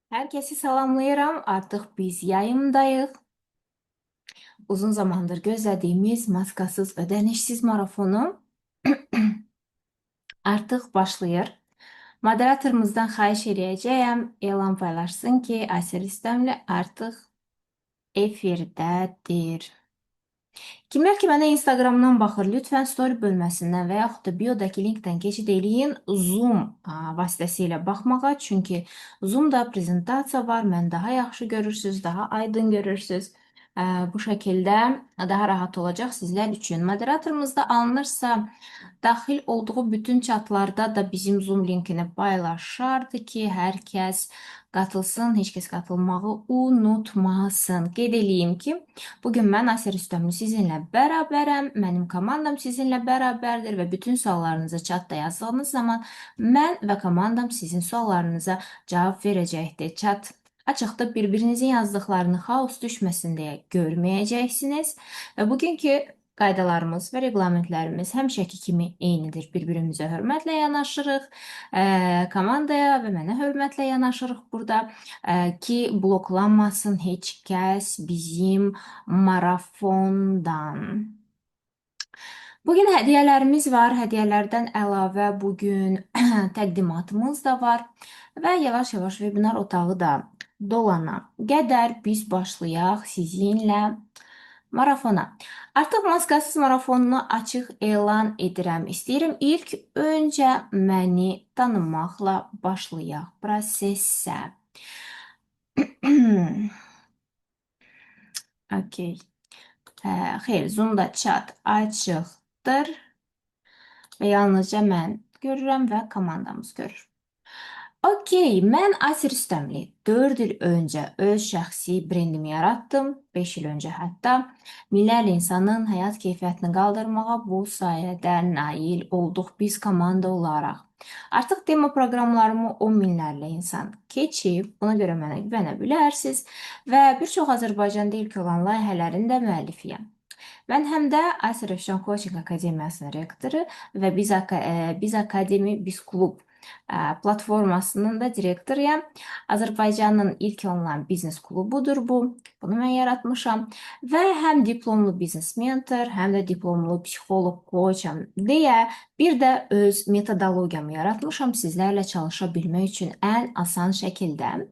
Herkesi salamlayıram. Artıq biz yayımdayıq. Uzun zamandır gözlədiyimiz maskasız, ödənişsiz marafonu artıq başlayır. Moderatorumuzdan xahiş edəcəyəm, elan paylaşsın ki, Asir İstəmli artıq efirdədir. Kimlər ki mənə Instagramdan baxır, lütfən story bölməsindən və yaxud da biodakı linkdən keçid eləyin Zoom vasitəsilə baxmağa. Çünki Zoomda prezentasiya var, mən daha yaxşı görürsünüz, daha aydın görürsünüz. Bu şəkildə daha rahat olacaq sizlər üçün. Moderatorumuzda alınırsa, daxil olduğu bütün chatlarda da bizim Zoom linkini paylaşardı ki, hər kəs qatılsın, heç kəs qatılmağı unutmasın. Qeyd eləyim ki, bugün mən Asir Üstəmli sizinlə bərabərəm, mənim komandam sizinlə bərabərdir və bütün suallarınızı chatda yazdığınız zaman mən və komandam sizin suallarınıza cavab verəcəkdir. Chat açıqda bir-birinizin yazdıqlarını xaos düşməsin deyə görməyəcəksiniz və bugünkü qaydalarımız və reglamentlərimiz həmişəki kimi eynidir. Bir-birimizə hörmətlə yanaşırıq, komandaya və mənə hörmətlə yanaşırıq burada ki, bloklanmasın heç kəs bizim marafondan. Bugün hədiyyələrimiz var. Hədiyyələrdən əlavə bugün təqdimatımız da var və yavaş-yavaş webinar otağı da dolana qədər biz başlayaq sizinlə marafona. Artıq maskasız marafonunu açıq elan edirəm. İstəyirəm ilk öncə məni tanımaqla başlayaq prosesə. Okey. Xeyr, Zoom'da chat açıqdır və yalnızca mən görürəm və komandamız görür. Okey, mən Asir Üstəmli 4 il öncə öz şəxsi brendimi yaratdım. 5 il öncə hətta minlərlə insanın həyat keyfiyyətini qaldırmağa bu sayədə nail olduq biz komanda olaraq. Artıq demo proqramlarımı 10 minlərlə insan keçib, buna görə mənə güvənə bilərsiniz və bir çox Azərbaycanda ilk olan layihələrin də müəllifiyəm. Mən həm də Asir Rövşən Coaching Akademiyasının rektoru və Biz Akademi, Biz Klub platformasının da direktoruyam. Azərbaycanın ilk onlayn biznes klubudur bu. Bunu mən yaratmışam və həm diplomlu biznes mentor, həm də diplomlu psixoloq coacham deyə bir də öz metodologiyamı yaratmışam sizlərlə çalışa bilmək üçün ən asan şəkildə.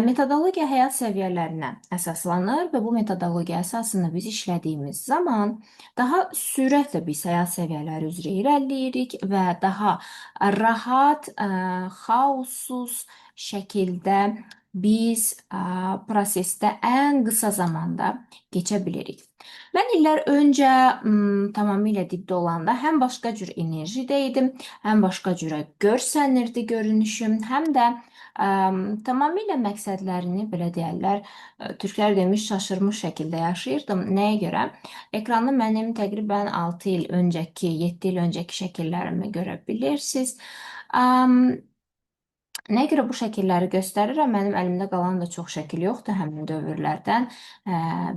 Metodologiya həyat səviyyələrinə əsaslanır və bu metodologiya əsasında biz işlədiyimiz zaman daha sürətlə biz həyat səviyyələri üzrə irəliləyirik və daha rahat, xaossuz şəkildə biz prosesdə ən qısa zamanda keçə bilirik. Mən illər öncə tamamilə dibdə olanda həm başqa cür enerjidə idim, həm başqa cürə görsənirdi görünüşüm, həm də tamamilə məqsədlərini, belə deyərlər, türklər demiş, şaşırmış şəkildə yaşayırdım. Nəyə görə? Ekranda mənim təqribən 6 il öncəki, 7 il öncəki şəkillərimi görə bilirsiniz. Nəyə görə bu şəkilləri göstərirəm? Mənim əlimdə qalan da çox şəkil yoxdur həmin dövrlərdən.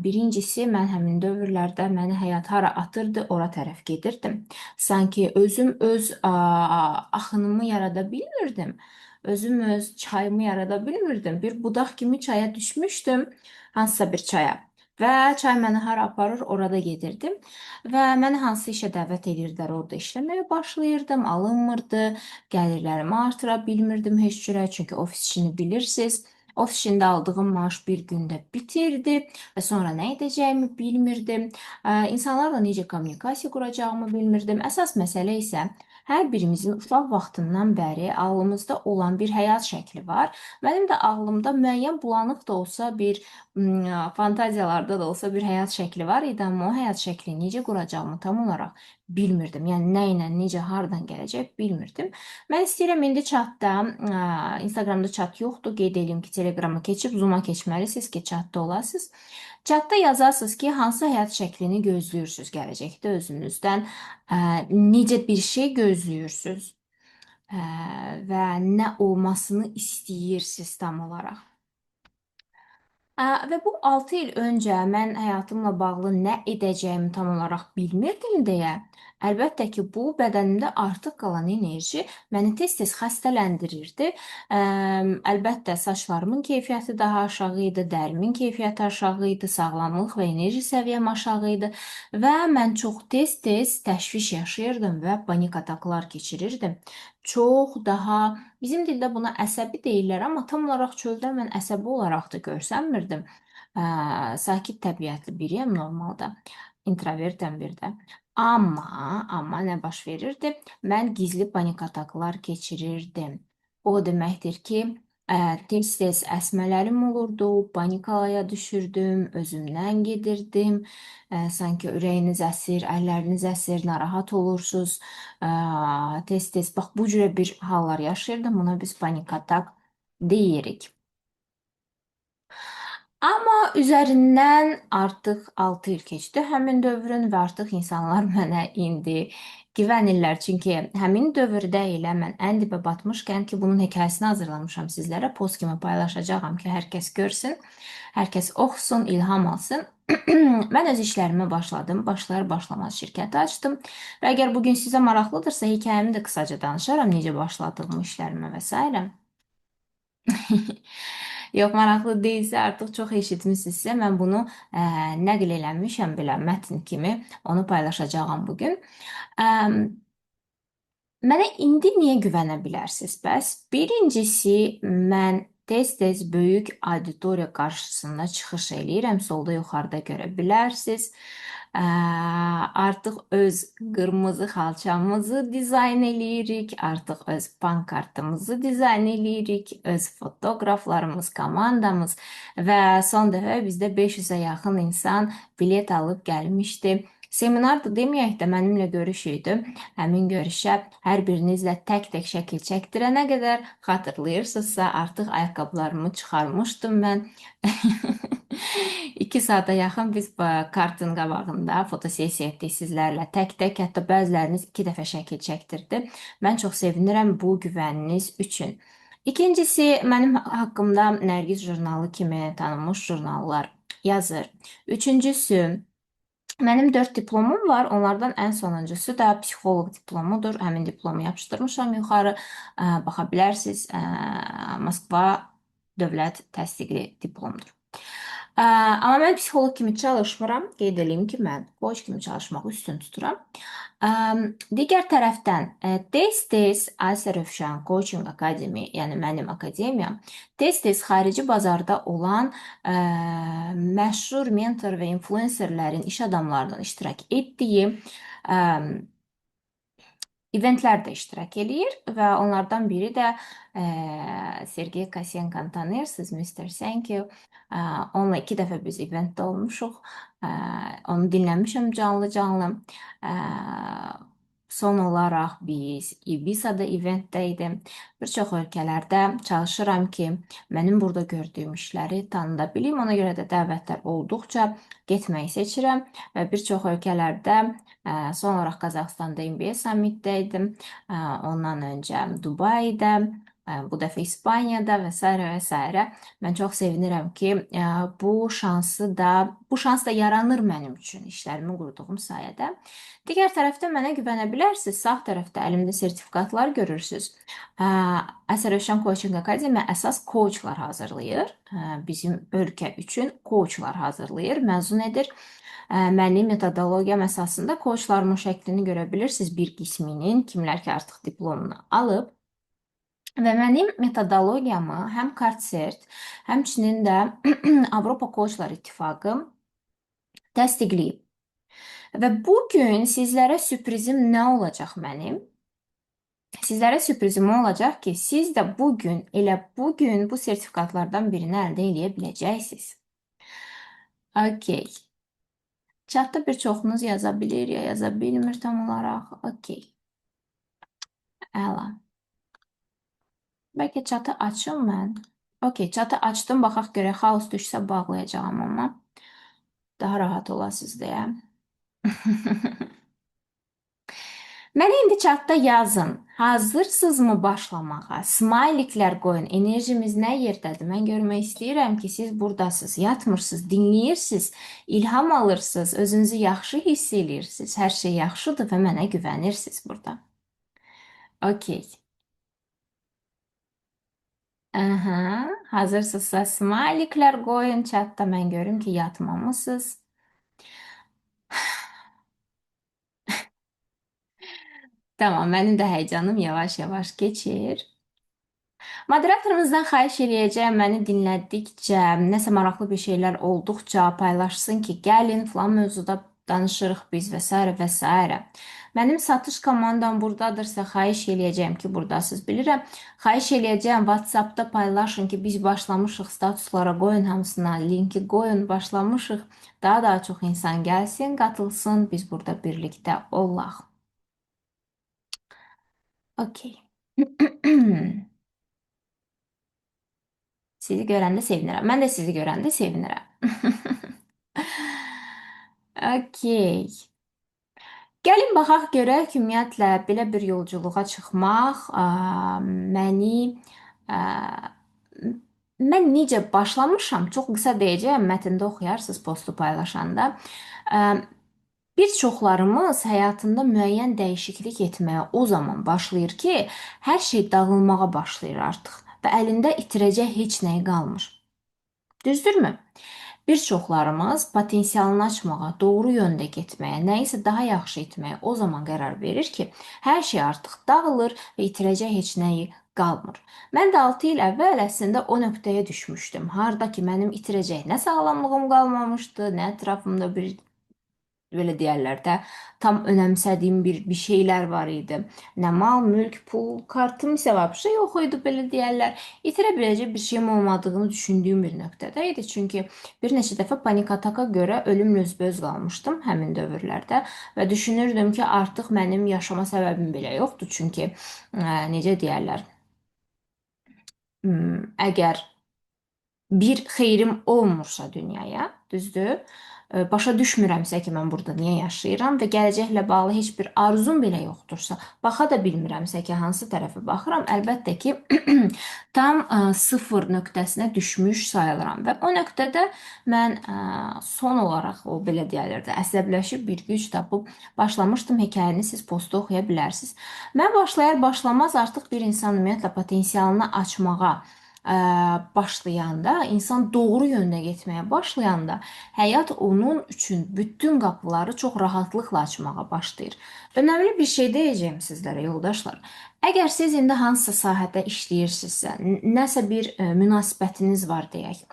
Birincisi, mən həmin dövrlərdə məni həyat hara atırdı, ora tərəf gedirdim. Sanki özüm öz axınımı yarada bilmirdim. Özüm öz çayımı yarada bilmirdim. Bir budaq kimi çaya düşmüşdüm, hansısa bir çaya. Və çay məni hara aparır, orada gedirdim. Və məni hansı işə dəvət edirdilər, orada işləməyə başlayırdım, alınmırdı. Gəlirlərimi artıra bilmirdim heç cürə, çünki ofis işini bilirsiniz. Ofis işində aldığım maaş bir gündə bitirdi və sonra nə edəcəyimi bilmirdim. İnsanlarla necə kommunikasiya quracağımı bilmirdim. Əsas məsələ isə hər birimizin uşaq vaxtından bəri ağlımızda olan bir həyat şəkli var. Mənim də ağlımda müəyyən bulanıq da olsa bir fantaziyalarda da olsa bir həyat şəkli var idi, amma o həyat şəklini necə quracağımı tam olaraq bilmirdim. Yəni nə ilə, necə, hardan gələcək bilmirdim. Mən istəyirəm indi chatda, Instagramda chat yoxdur, qeyd edeyim ki, Telegrama keçib Zoom-a keçməlisiniz ki, chatda olasınız. Chatda yazarsınız ki, hansı həyat şəklini gözləyirsiniz gələcəkdə özünüzdən, necə bir şey gözləyirsiniz və nə olmasını istəyirsiniz tam olaraq. Və bu 6 il öncə mən həyatımla bağlı nə edəcəyimi tam olaraq bilmirdim deyə, əlbəttə ki, bu bədənimdə artıq qalan enerji məni tez-tez xəstələndirirdi. Əlbəttə, saçlarımın keyfiyyəti daha aşağı idi, dərimin keyfiyyəti aşağı idi, sağlamlıq və enerji səviyyəm aşağı idi və mən çox tez-tez təşviş yaşayırdım və panik ataklar keçirirdim. Çox daha bizim dildə buna əsəbi deyirlər, amma tam olaraq çöldə mən əsəbi olaraq da görsənmirdim. Sakit təbiətli biriyəm normalda. İntrovertəm bir də. Amma nə baş verirdi? Mən gizli panik ataklar keçirirdim. O deməkdir ki, tez-tez əsmələrim olurdu, panikalaya düşürdüm, özümdən gedirdim. Sanki ürəyiniz əsir, əlləriniz əsir, narahat olursunuz. Tez-tez bax bu cürə bir hallar yaşayırdım. Buna biz panik atak deyirik. Amma üzərindən artıq 6 il keçdi həmin dövrün və artıq insanlar mənə indi güvənirlər. Çünki həmin dövrdə elə mən ən dibə batmışkən ki, bunun hekayəsini hazırlamışam sizlərə. Post kimi paylaşacağam ki, hər kəs görsün, hər kəs oxusun, ilham alsın. Mən öz işlərimə başladım. Başlamaz şirkəti açdım. Və əgər bugün sizə maraqlıdırsa, hekayəmi də qısaca danışaram, necə başladığımı işlərimə və s. Yox, maraqlı deyilsə, artıq çox eşitmisinizsə, mən bunu nəql eləmişəm belə mətn kimi, onu paylaşacağam bugün. Mənə indi niyə güvənə bilərsiniz? Bəs birincisi, mən tez-tez böyük auditoriya qarşısında çıxış eləyirəm. Solda yuxarıda görə bilərsiniz. Artıq öz qırmızı xalçamızı dizayn eləyirik, artıq öz pankartımızı dizayn eləyirik, öz fotoqraflarımız, komandamız və son dəfə bizdə 500-ə yaxın insan bilet alıb gəlmişdi. Seminarda deməyək də mənimlə görüş idi. Həmin görüşə hər birinizlə tək-tək şəkil çəkdirənə qədər xatırlayırsınızsa, artıq ayaqqabılarımı çıxarmışdım mən. 2 saata yaxın biz kartın qabağında fotosessiya etdik sizlərlə tək-tək, hətta bəziləriniz 2 dəfə şəkil çəkdirdi. Mən çox sevinirəm bu güvəniniz üçün. İkincisi, mənim haqqımda Nərgiz jurnalı kimi tanınmış jurnallar yazır. Üçüncüsü, mənim 4 diplomum var. Onlardan ən sonuncusu da psixoloq diplomudur. Həmin diplomu yapışdırmışam yuxarı. Baxa bilərsiniz. Moskva dövlət təsdiqli diplomdur. Amma mən psixoloq kimi çalışmıram. Qeyd edeyim ki, mən coach kimi çalışmağı üstün tuturam. Digər tərəfdən tez-tez Asiya Rövşən Coaching Academy, yəni mənim akademiyam, tez-tez xarici bazarda olan məşhur mentor və influencerlərin, iş adamlarının iştirak etdiyi eventlərdə iştirak eləyir və onlardan biri də Sergey Kosyenko tanıyırsınız, Mr. Thank you. Onunla 2 dəfə biz eventdə olmuşuq. Onu dinləmişəm canlı-canlı. Son olaraq biz Ibiza'da eventdə idim. Bir çox ölkələrdə çalışıram ki, mənim burada gördüyüm işləri tanıda bilim. Ona görə də dəvətlər olduqca getməyi seçirəm və bir çox ölkələrdə son olaraq Qazaxstanda MBA Summit'də idim. Ondan öncə Dubayda, bu dəfə İspaniyada və s. Mən çox sevinirəm ki, bu şans da yaranır mənim üçün işlərimi qurduğum sayədə. Digər tərəfdə mənə güvənə bilərsiniz. Sağ tərəfdə əlimdə sertifikatlar görürsünüz. Asiya Rövşən Coaching Academy əsas coachlar hazırlayır. Bizim ölkə üçün coachlar hazırlayır, məzun edir. Mənim metodologiyam əsasında coachlarımın şəklini görə bilirsiniz. Bir qisminin, kimlər ki artıq diplomunu alıb. Və mənim metodologiyamı həm Kartsert, həmçinin də Avropa Coachlar İttifaqı təsdiqləyib. Və bugün sizlərə sürprizim nə olacaq mənim? Sizlərə sürprizim olacaq ki, siz də bugün, elə bugün bu sertifikatlardan birini əldə edə biləcəksiniz. Okey. Chatda bir çoxunuz yaza bilir, ya yaza bilmir tam olaraq. Okey. Əla. Bəlkə chatı açım mən. Okey, chatı açdım. Baxaq görək, xaos düşsə bağlayacağım amma. Daha rahat olasınız deyə. Mənə indi chatda yazın. Hazırsınızmı başlamağa? Smayliklər qoyun. Enerjimiz nə yerdədir? Mən görmək istəyirəm ki, siz burdasınız, yatmırsınız, dinləyirsiniz, ilham alırsınız, özünüzü yaxşı hiss edirsiniz. Hər şey yaxşıdır və mənə güvənirsiniz burada. Okey. Aha, hazırsınızsa smayliklər qoyun chatda. Mən görüm ki, yatmamısınız. Tamam, mənim də həyecanım yavaş-yavaş keçir. Moderatorumuzdan xahiş eləyəcəm, məni dinlədikcə, nəsə maraqlı bir şeylər olduqca paylaşsın ki, gəlin filan mövzuda danışırıq biz və s. və s. Mənim satış komandam buradadırsa xahiş eləyəcəm ki, buradasınız. Bilirəm, xahiş eləyəcəm WhatsApp-da paylaşın ki, biz başlamışıq, statuslara qoyun hamısına, linki qoyun, başlamışıq. Daha çox insan gəlsin, qatılsın, biz burada birlikdə olaq. Okey. Sizi görəndə sevinirəm. Mən də sizi görəndə sevinirəm. Okey. Gəlin baxaq görək ümumiyyətlə belə bir yolculuğa çıxmaq məni ə, mən necə başlamışam? Çox qısa deyəcəyəm, mətndə oxuyarsınız postu paylaşanda. Ə, Bir çoxlarımız həyatında müəyyən dəyişiklik etməyə o zaman başlayır ki, hər şey dağılmağa başlayır artıq və əlində itirəcək heç nəyi qalmır. Düzdürmü? Bir çoxlarımız potensialını açmağa, doğru yöndə getməyə, nəyisə daha yaxşı etməyə o zaman qərar verir ki, hər şey artıq dağılır və itirəcək heç nəyi qalmır. Mən də 6 il əvvəl əslində o nöqtəyə düşmüşdüm. Harda ki, mənim itirəcək nə sağlamlığım qalmamışdı, nə ətrafımda bir belə deyərlər də, tam önəmsədiyim bir şeylər var idi. Nə mal, mülk, pul, kartım isə vəbşə yox idi, belə deyərlər. İtirə biləcək bir şeyim olmadığını düşündüyüm bir nöqtədə idi. Çünki bir neçə dəfə panik ataka görə ölümlə üzbəüz qalmışdım həmin dövrlərdə və düşünürdüm ki, artıq mənim yaşama səbəbim belə yoxdur. Çünki necə deyərlər, əgər bir xeyrim olmursa dünyaya, düzdür? Başa düşmürəmsə ki, mən burada niyə yaşayıram və gələcəklə bağlı heç bir arzum belə yoxdursa, baxa da bilmirəmsə ki, hansı tərəfə baxıram, əlbəttə ki, tam sıfır nöqtəsinə düşmüş sayılıram və o nöqtədə mən son olaraq o belə deyirlər də əsəbləşib bir güc tapıb başlamışdım hekayəni siz postda oxuya bilərsiniz. Mən başlayar başlamaz artıq bir insan ümumiyyətlə potensialını açmağa başlayanda, insan doğru yöndə getməyə başlayanda, həyat onun üçün bütün qapıları çox rahatlıqla açmağa başlayır. Önəmli bir şey deyəcəyim sizlərə, yoldaşlar. Əgər siz indi hansısa sahədə işləyirsinizsə, nəsə bir münasibətiniz var deyək,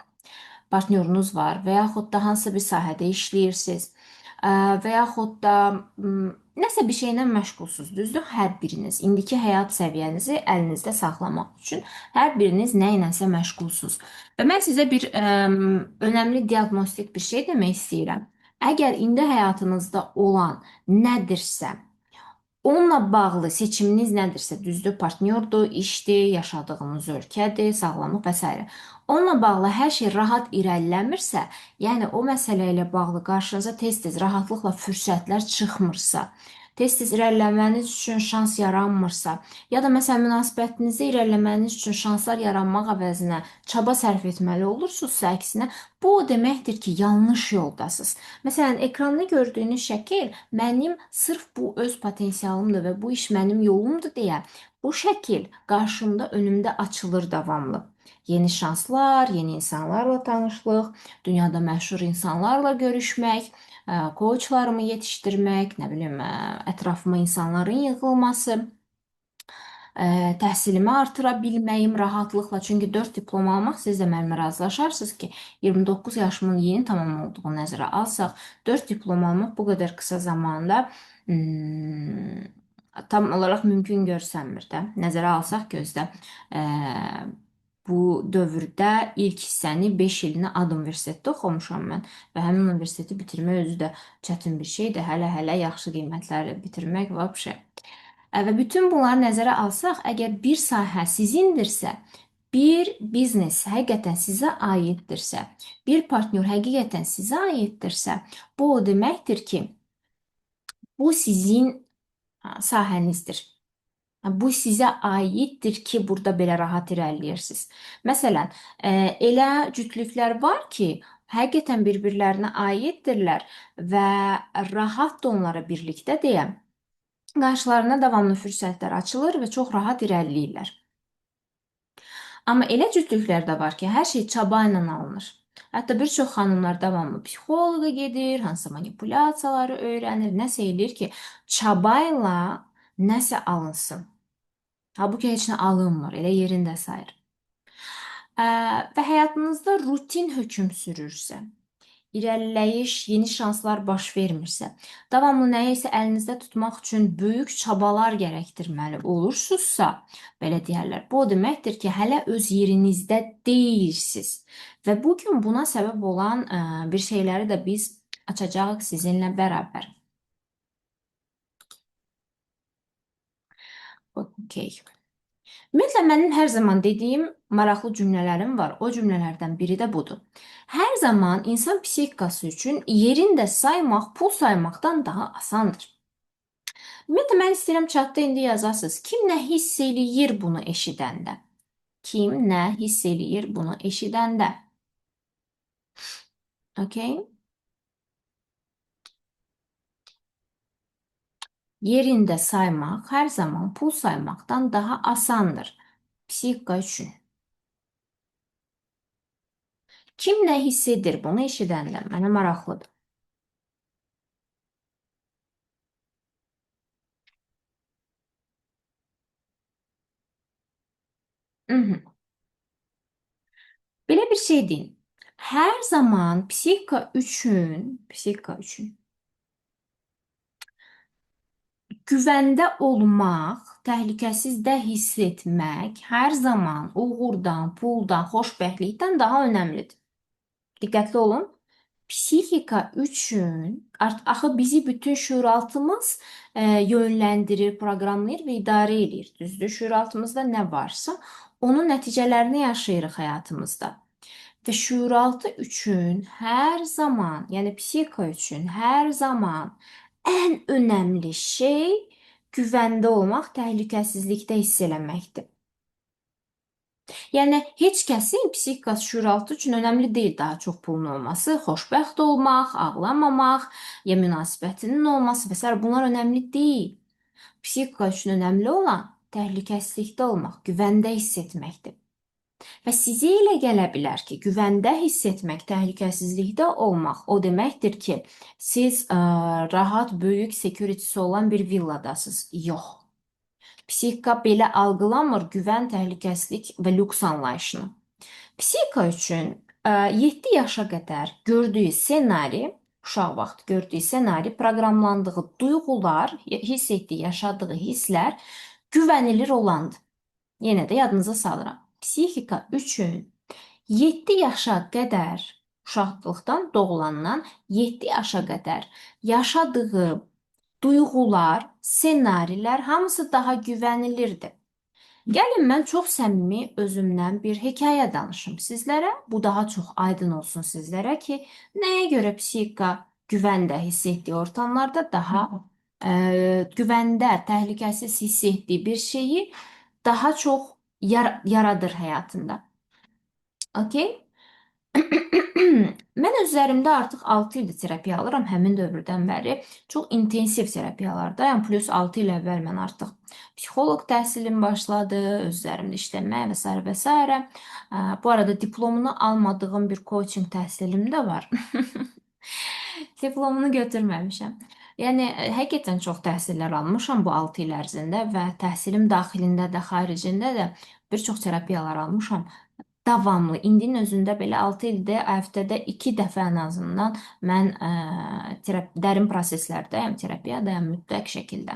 partnyorunuz var və yaxud da hansısa bir sahədə işləyirsiniz və yaxud da nəsə bir şeylə məşğulsuz, düzdür? Hər biriniz indiki həyat səviyyənizi əlinizdə saxlamaq üçün hər biriniz nə ilənsə məşğulsuz. Və mən sizə bir önəmli diaqnostik bir şey demək istəyirəm. Əgər indi həyatınızda olan nədirsə, onunla bağlı seçiminiz nədirsə, düzdür, partnyordur, işdir, yaşadığınız ölkədir, sağlamlıq və s. Onunla bağlı hər şey rahat irəliləmirsə, yəni o məsələ ilə bağlı qarşınıza tez-tez rahatlıqla fürsətlər çıxmırsa, tez-tez irəliləməniz üçün şans yaranmırsa, ya da məsələn münasibətinizdə irəliləməniz üçün şanslar yaranmaq əvəzinə çaba sərf etməli olursunuzsa, əksinə bu o deməkdir ki, yanlış yoldasınız. Məsələn, ekranda gördüyünüz şəkil mənim sırf bu öz potensialımdır və bu iş mənim yolumdur deyə bu şəkil qarşımda, önümdə açılır davamlı. Yeni şanslar, yeni insanlarla tanışlıq, dünyada məşhur insanlarla görüşmək, coachlarımı yetişdirmək, nə bilim, ətrafıma insanların yığılması, təhsilimi artıra bilməyim rahatlıqla. Çünki 4 diplom almaq, siz də mənimlə razılaşarsınız ki, 29 yaşımın yeni tamam olduğu nəzərə alsaq, 4 diplom almaq bu qədər qısa zamanda tam olaraq mümkün görsənmir də. Nəzərə alsaq gözdə bu dövrdə ilk hissəni 5 ilini Ad Universitetdə oxumuşam mən və həmin universiteti bitirmək özü də çətin bir şeydir. Hələ yaxşı qiymətləri bitirmək vəbşə. Və bütün bunları nəzərə alsaq, əgər bir sahə sizindirsə, bir biznes həqiqətən sizə aiddirsə, bir partnyor həqiqətən sizə aiddirsə, bu o deməkdir ki, bu sizin sahənizdir. Bu sizə aiddir ki, burada belə rahat irəliləyirsiniz. Məsələn, elə cütlüklər var ki, həqiqətən bir-birlərinə aiddirlər və rahat da onlara birlikdə deyə qarşılarına davamlı fürsətlər açılır və çox rahat irəliləyirlər. Amma elə cütlüklər də var ki, hər şey çaba ilə alınır. Hətta bir çox xanımlar davamlı psixoloqa gedir, hansısa manipulyasiyaları öyrənir, nəsə eləyir ki, çaba ilə nəsə alınsın. Halbuki heç nə alınmır, elə yerində sayır. Və həyatınızda rutin hökm sürürsə, irəliləyiş, yeni şanslar baş vermirsə, davamlı nəyisə əlinizdə tutmaq üçün böyük çabalar gərəkdirməli olursunuzsa, belə deyərlər, bu o deməkdir ki, hələ öz yerinizdə deyilsiniz. Və bu gün buna səbəb olan bir şeyləri də biz açacağıq sizinlə bərabər. Okay. Ümumiyyətlə, mənim hər zaman dediyim maraqlı cümlələrim var. O cümlələrdən biri də budur. Hər zaman insan psixikası üçün yerində saymaq, pul saymaqdan daha asandır. Ümumiyyətlə, mən istəyirəm chatda indi yazasınız. Kim nə hiss eləyir bunu eşidəndə? Kim nə hiss eləyir bunu eşidəndə? Okay? Yerində saymaq hər zaman pul saymaqdan daha asandır. Psixika üçün. Kim nə hiss edir bunu eşidəndə? Mənə maraqlıdır. Belə bir şey deyin. Hər zaman psixika üçün güvəndə olmaq, təhlükəsiz də hiss etmək hər zaman uğurdan, puldan, xoşbəxtlikdən daha önəmlidir. Diqqətli olun. Psixika üçün axı bizi bütün şüuraltımız yönləndirir, proqramlayır və idarə edir. Düzdür? Şüuraltımızda nə varsa, onun nəticələrini yaşayırıq həyatımızda. Və şüuraltı üçün hər zaman, yəni psixika üçün hər zaman ən önəmli şey güvəndə olmaq, təhlükəsizlikdə hiss eləməkdir. Yəni heç kəsin psixikası şüuraltı üçün önəmli deyil daha çox pulun olması, xoşbəxt olmaq, ağlamamaq, ya münasibətinin olması və s. bunlar önəmli deyil. Psixika üçün önəmli olan təhlükəsizlikdə olmaq, güvəndə hiss etməkdir. Və sizə elə gələ bilər ki, güvəndə hiss etmək, təhlükəsizlikdə olmaq o deməkdir ki, siz rahat, böyük security'si olan bir villadasınız. Yox. Psixika belə algılamır güvən, təhlükəsizlik və lüks anlayışını. Psixika üçün 7 yaşa qədər gördüyü ssenari, uşaq vaxtı gördüyü ssenari, proqramlandığı duyğular, hiss etdiyi, yaşadığı hisslər güvənilir olandır. Yenə də yadınıza salıram. Psixika üçün 7 yaşa qədər, uşaqlıqdan doğulandan 7 yaşa qədər yaşadığı duyğular, ssenarilər hamısı daha güvənilirdir. Gəlin mən çox səmimi özümdən bir hekayə danışım sizlərə. Bu daha çox aydın olsun sizlərə ki, nəyə görə psixika güvəndə hiss etdiyi ortamlarda daha güvəndə, təhlükəsiz hiss etdiyi bir şeyi daha çox yaradır həyatında. Okay? Mən öz üzərimdə artıq 6 ildir terapiya alıram, həmin dövrdən bəri. Çox intensiv terapiyalardayam. Plus 6 il əvvəl mən artıq psixoloq təhsilim başladı, öz üzərimdə işləmə və s. və s. Bu arada diplomunu almadığım bir coaching təhsilim də var. Diplomunu götürməmişəm. Yəni, həqiqətən çox təhsillər almışam bu 6 il ərzində və təhsilim daxilində də, xaricində də bir çox terapiyalar almışam. Davamlı, indinin özündə belə 6 ildə həftədə 2 dəfə ən azından mən dərin proseslərdəyəm, terapiyadayam mütləq şəkildə.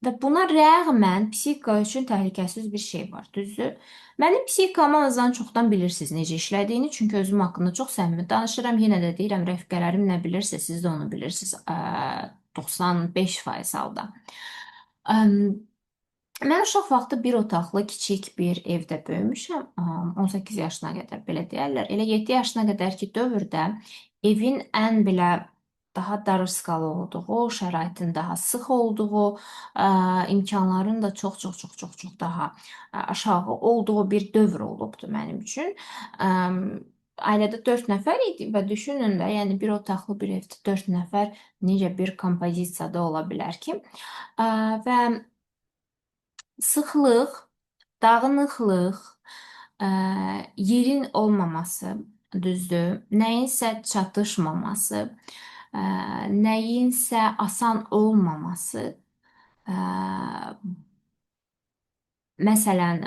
Və buna rəğmən psixika üçün təhlükəsiz bir şey var, düzdür? Mənim psixikam azdan çoxdan bilirsiniz necə işlədiyini, çünki özüm haqqında çox səmimi danışıram. Yenə də deyirəm, rəfiqələrim nə bilirsə, siz də onu bilirsiniz 95% halda. Mən uşaq vaxtı bir otaqlı kiçik bir evdə böyümüşəm. 18 yaşına qədər belə deyərlər. Elə 7 yaşına qədərki dövrdə evin ən belə daha darıskalı olduğu, şəraitin daha sıx olduğu, imkanların da çox daha aşağı olduğu bir dövr olubdu mənim üçün. Ə, Ailədə 4 nəfər idi və düşünün də, yəni bir otaqlı bir evdə 4 nəfər necə bir kompozisiyada ola bilər ki? Və sıxlıq, dağınıqlıq, ə, yerin olmaması, düzdür, nəyinsə çatışmaması, ə, nəyinsə asan olmaması, ə, məsələn,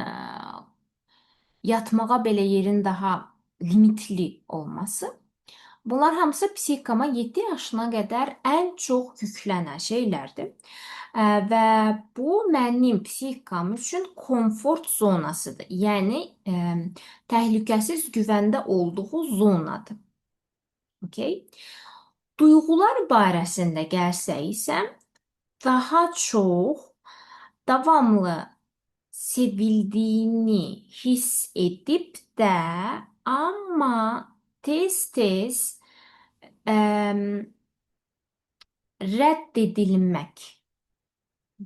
yatmağa belə yerin daha limitli olması. Bunlar hamısı psixikama 7 yaşına qədər ən çox yüklənən şeylərdir. Və bu mənim psixikam üçün komfort zonasıdır. Yəni təhlükəsiz, güvəndə olduğu zonadır. Okay? Duyğular barəsində gəlsək isə daha çox davamlı sevildiyini hiss edib də, amma tez-tez rədd edilmək.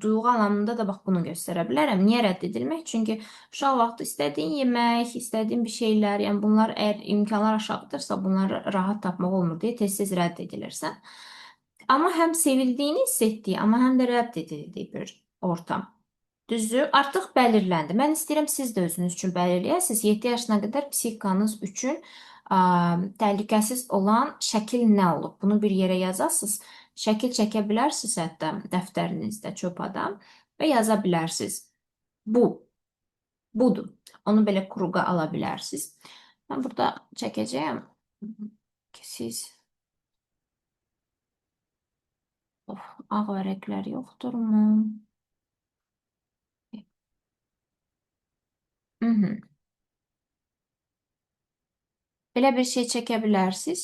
Duyğu anlamında da bax bunu göstərə bilərəm. Niyə rədd edilmək? Çünki uşaq vaxtı istədiyin yemək, istədiyin bir şeylər, yəni bunlar əgər imkanlar aşağıdırsa, bunları rahat tapmaq olmur deyə tez-tez rədd edilirsən. Amma həm sevildiyini hiss etdiyi, amma həm də rədd edildiyi bir ortam. Düzdür? Artıq bəlirləndi. Mən istəyirəm siz də özünüz üçün bəlirləyəsiniz. 7 yaşına qədər psixikanız üçün təhlükəsiz olan şəkil nə olub? Bunu bir yerə yazasınız. Şəkil çəkə bilərsiniz hətta dəftərinizdə, çöpada və yaza bilərsiniz. Budur. Onu belə kruqa ala bilərsiniz. Mən burada çəkəcəyəm ki, siz ağ vərəqlər yoxdurmu? Belə bir şey çəkə bilərsiniz.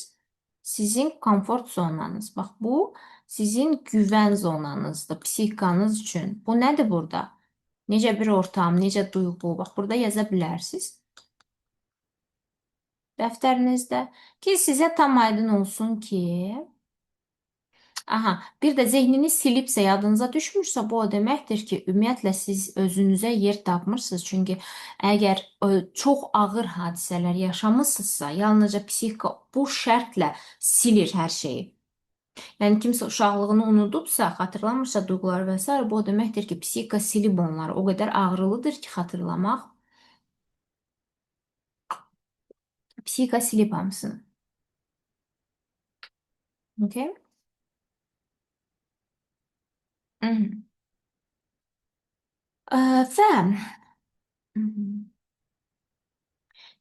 Sizin komfort zonanız. Bax, bu sizin güvən zonanızdır psixikanız üçün. Bu nədir burada? Necə bir ortam, necə duyğu? Bax, burada yaza bilərsiniz. Dəftərinizdə ki, sizə tam aydın olsun ki, aha, bir də zehniniz silibsə, yadınıza düşmürsə, bu o deməkdir ki, ümumiyyətlə siz özünüzə yer tapmırsınız. Çünki əgər çox ağır hadisələr yaşamısınızsa, yalnızca psixika bu şərtlə silir hər şeyi. Yəni kimsə uşaqlığını unudubsa, xatırlamırsa duyğuları və s. bu o deməkdir ki, psixika silib onları. O qədər ağrılıdır ki, xatırlamaq. Psixika silib hamısını. Okay? Və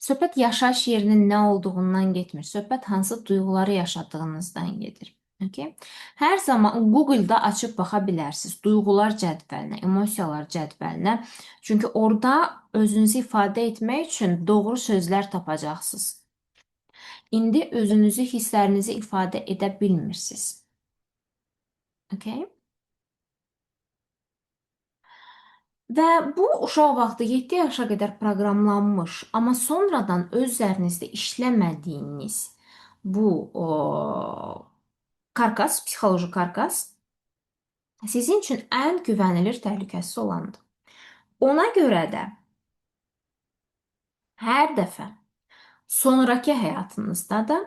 söhbət yaşayış yerinin nə olduğundan getmir. Söhbət hansı duyğuları yaşadığınızdan gedir. Okay? Hər zaman Google-da açıb baxa bilərsiniz. Duyğular cədvəlinə, emosiyalar cədvəlinə. Çünki orada özünüzü ifadə etmək üçün doğru sözlər tapacaqsınız. İndi özünüzü, hisslərinizi ifadə edə bilmirsiniz. Okay? Və bu uşaq vaxtı 7 yaşa qədər proqramlanmış, amma sonradan öz üzərinizdə işləmədiyiniz bu karkas, psixoloji karkas sizin üçün ən güvənilir təhlükəsiz olandır. Ona görə də hər dəfə sonrakı həyatınızda da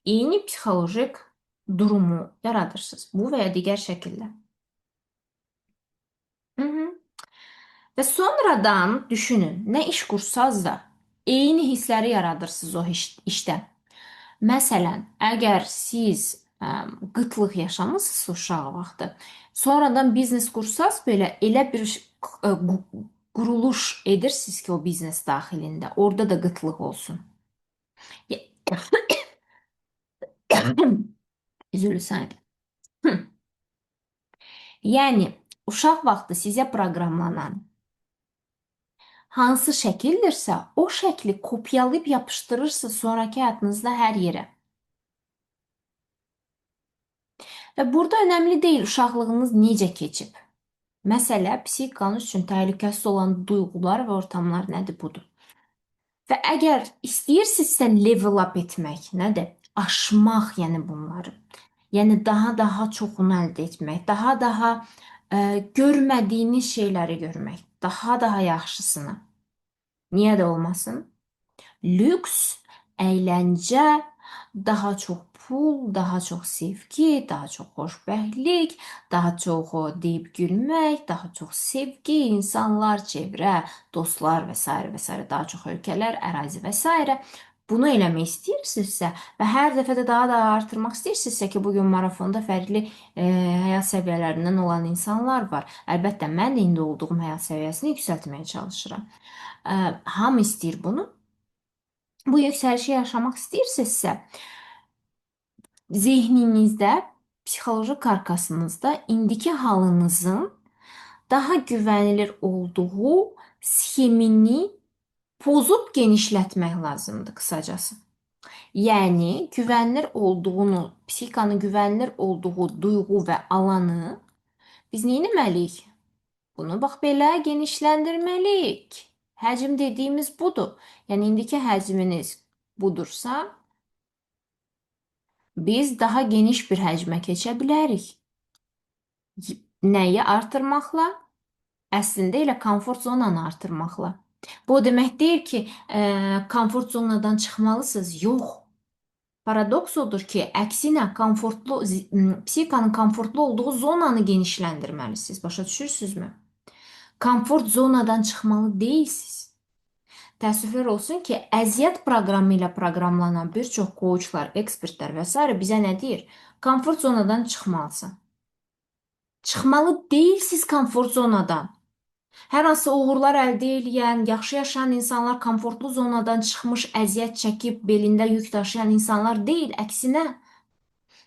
eyni psixolojik durumu yaradırsınız. Bu və ya digər şəkildə. Və sonradan düşünün, nə iş qursaz da eyni hissləri yaradırsınız o işdə. Məsələn, əgər siz qıtlıq yaşamısınız uşaq vaxtı, sonradan biznes qursaz belə elə bir quruluş edirsiniz ki, o biznes daxilində, orada da qıtlıq olsun. Üzülürsən. Yəni, uşaq vaxtı sizə proqramlanan hansı şəkildirsə, o şəkli kopyalayıb yapışdırırsınız sonraki həyatınızda hər yerə. Və burada önəmli deyil uşaqlığınız necə keçib. Məsələ psixikanız üçün təhlükəsiz olan duyğular və ortamlar nədir budur. Və əgər istəyirsinizsə level up etmək, nədir? Aşmaq, yəni bunları. Yəni daha çoxunu əldə etmək, daha görmədiyiniz şeyləri görmək, daha yaxşısını. Niyə də olmasın? Lüks, əyləncə, daha çox pul, daha çox sevgi, daha çox xoşbəxtlik, daha çox deyib gülmək, daha çox sevgi, insanlar, çevrə, dostlar və s. və s. daha çox ölkələr, ərazi və s. Bunu eləmək istəyirsinizsə və hər dəfə də daha da artırmaq istəyirsinizsə ki, bu gün marafonda fərqli həyat səviyyələrindən olan insanlar var. Əlbəttə mən də indi olduğum həyat səviyyəsini yüksəltməyə çalışıram. Hamı istəyir bunu. Bu yüksəlişi yaşamaq istəyirsinizsə, zehninizdə, psixoloji karkasınızda indiki halınızın daha güvənilir olduğu sxemini pozub genişlətmək lazımdır qısacası. Yəni güvənilir olduğunu, psixikanın güvənilir olduğu duyğu və alanı biz nə etməliyik? Bunu bax belə genişləndirməliyik. Həcm dediyimiz budur. Yəni indiki həcminiz budursa, biz daha geniş bir həcmə keçə bilərik. Nəyi artırmaqla? Əslində elə komfort zonanı artırmaqla. Bu o demək deyil ki, komfort zonadan çıxmalısınız. Yox. Paradoks odur ki, əksinə psixikanın komfortlu olduğu zonanı genişləndirməlisiniz. Başa düşürsünüzmü? Komfort zonadan çıxmalı deyilsiniz. Təəssüflər olsun ki, əziyyət proqramı ilə proqramlanan bir çox coachlar, ekspertlər və s. bizə nə deyir? Komfort zonadan çıxmalısan. Çıxmalı deyilsiz komfort zonadan. Hər hansı uğurlar əldə edən, yaxşı yaşayan insanlar komfortlu zonadan çıxmış, əziyyət çəkib, belində yük daşıyan insanlar deyil, əksinə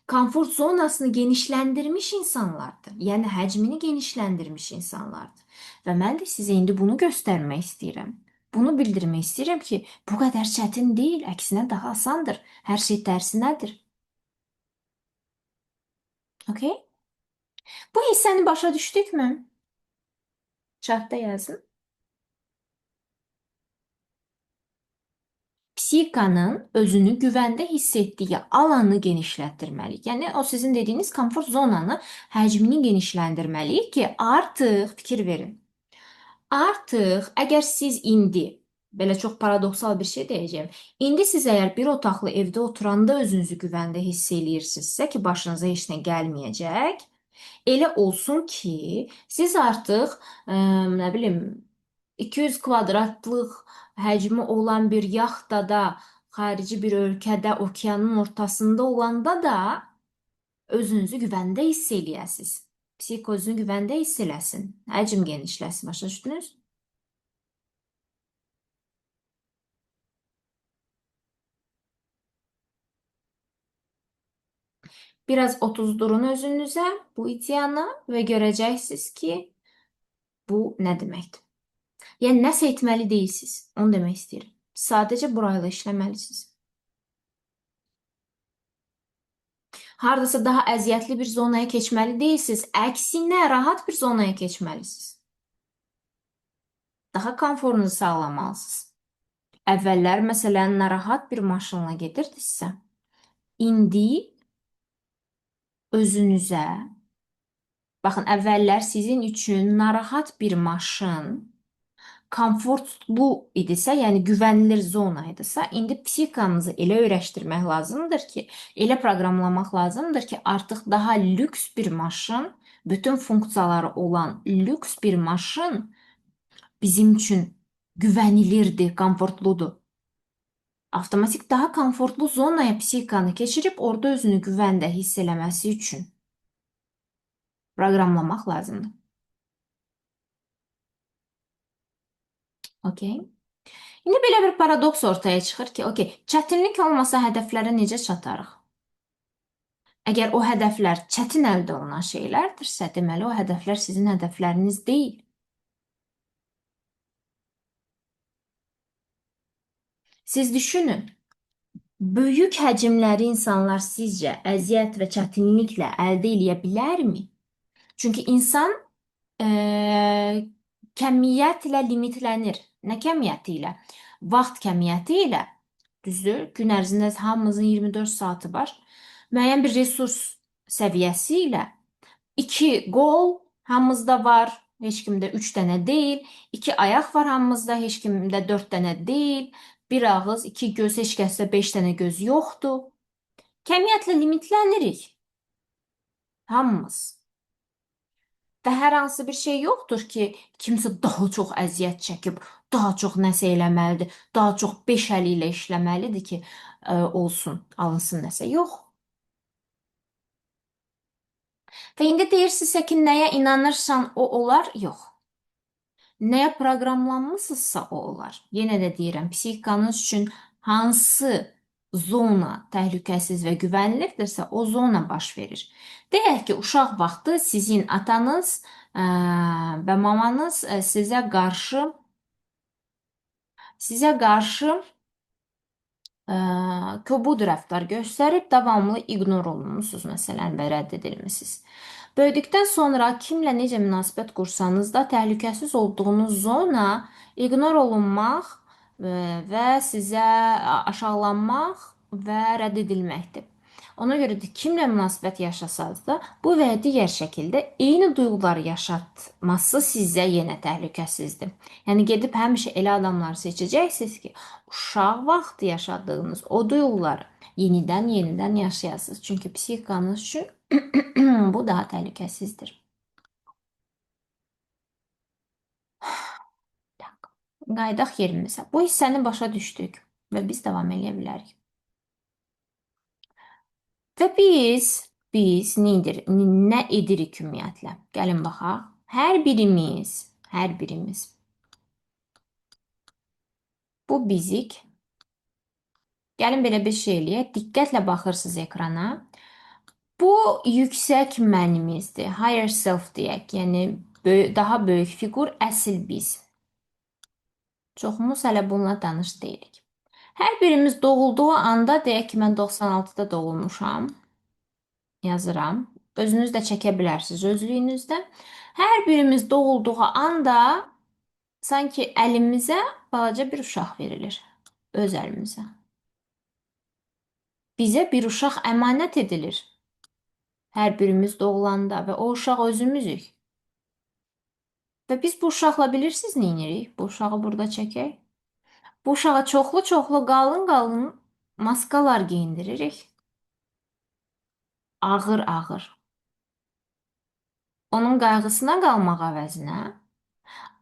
komfort zonasını genişləndirmiş insanlardır. Yəni həcmini genişləndirmiş insanlardır. Və mən də sizə indi bunu göstərmək istəyirəm. Bunu bildirmək istəyirəm ki, bu qədər çətin deyil, əksinə daha asandır. Hər şey tərsinədir. Okay? Bu hissəni başa düşdükmü? Chatda yazın. Psixikanın özünü güvəndə hiss etdiyi alanı genişlətdirməliyik. Yəni o sizin dediyiniz komfort zonanı həcmini genişləndirməliyik ki, artıq fikir verin. Artıq əgər siz indi belə çox paradoksal bir şey deyəcəm. İndi siz əgər bir otaqlı evdə oturanda özünüzü güvəndə hiss eləyirsinizsə ki, başınıza heç nə gəlməyəcək, elə olsun ki, siz artıq nə bilim 200 kvadratlıq həcmi olan bir yaxtada, xarici bir ölkədə, okeanın ortasında olanda da özünüzü güvəndə hiss eləyəsiniz. Psixozunu güvəndə hiss eləsin. Həcm genişləsin. Başa düşdünüz? Biraz otuzdurun özünüzə bu ideyanı və görəcəksiniz ki, bu nə deməkdir. Yəni nəsə etməli deyilsiniz. Onu demək istəyirəm. Sadəcə burayla işləməlisiniz. Hardasa daha əziyyətli bir zonaya keçməli deyilsiniz. Əksinə rahat bir zonaya keçməlisiniz. Daha konforunuzu sağlamalısınız. Əvvəllər məsələn narahat bir maşınla gedirdinizsə, indi özünüzə, baxın, əvvəllər sizin üçün narahat bir maşın komfortlu idisə, yəni güvənilir zona idisə, indi psixikanızı elə öyrəşdirmək lazımdır ki, elə proqramlamaq lazımdır ki, artıq daha lüks bir maşın, bütün funksiyaları olan lüks bir maşın bizim üçün güvənilirdir, komfortludur. Avtomatik daha komfortlu zonaya psixikanı keçirib orada özünü güvəndə hiss eləməsi üçün proqramlamaq lazımdır. Okay. İndi belə bir paradoks ortaya çıxır ki, okay, çətinlik olmasa hədəflərə necə çatarıq? Əgər o hədəflər çətin əldə olunan şeylərdirsə, deməli o hədəflər sizin hədəfləriniz deyil. Siz düşünün, böyük həcmləri insanlar sizcə əziyyət və çətinliklə əldə edə bilərmi? Çünki insan kəmiyyətlə limitlənir. Nə kəmiyyəti ilə? Vaxt kəmiyyəti ilə. Düzdür? Gün ərzində hamımızın 24 saatı var. Müəyyən bir resurs səviyyəsi ilə 2 qol hamımızda var, heç kimdə 3 dənə deyil. 2 ayaq var hamımızda, heç kimdə 4 dənə deyil. Bir ağız, 2 göz, heç kəsdə 5 dənə göz yoxdur. Kəmiyyətlə limitlənirik hamımız. Və hər hansı bir şey yoxdur ki, kimsə daha çox əziyyət çəkib, daha çox nəsə eləməlidir, daha çox 5 əli ilə işləməlidir ki, olsun, alınsın nəsə. Yox. Və indi deyirsinizsə ki, nəyə inanırsan o olar? Yox. Nəyə proqramlanmısınızsa o olar. Yenə də deyirəm, psixikanız üçün hansı zona təhlükəsiz və güvənlikdirsə, o zona baş verir. Deyək ki, uşaq vaxtı sizin atanız və mamanız sizə qarşı kobud rəftar göstərib, davamlı ignor olunmusunuz, məsələn, və rədd edilmisiniz. Böyüdükdən sonra kimlə necə münasibət qursanız da təhlükəsiz olduğunuz zona ignor olunmaq və sizə aşağılanmaq və rədd edilməkdir. Ona görə də kimlə münasibət yaşasanız da bu və ya digər şəkildə eyni duyğuları yaşatması sizə yenə təhlükəsizdir. Yəni gedib həmişə elə adamları seçəcəksiniz ki, uşaq vaxtı yaşadığınız o duyğuları yenidən yaşayasınız. Çünki psixikanız üçün bu daha təhlükəsizdir. Qaydaq yerimizə. Bu hissəni başa düşdük və biz davam edə bilərik. Və biz nə edirik ümumiyyətlə? Gəlin baxaq. Hər birimiz bu bizik. Gəlin belə bir şey eləyək. Diqqətlə baxırsınız ekrana. Bu yüksək mənimizdir. Higher self deyək. Yəni daha böyük fiqur əsl biz. Çoxumuz hələ bununla tanış deyilik. Hər birimiz doğulduğu anda deyək ki, mən 96-da doğulmuşam. Yazıram. Özünüz də çəkə bilərsiniz özlüyünüzdə. Hər birimiz doğulduğu anda sanki əlimizə balaca bir uşaq verilir. Öz əlimizə. Bizə bir uşaq əmanət edilir. Hər birimiz doğulanda və o uşaq özümüzük. Və biz bu uşaqla bilirsiniz nə edirik? Bu uşağı burada çəkək. Bu uşağa çoxlu qalın maskalar geyindiririk. Ağır. Onun qayğısına qalmaq əvəzinə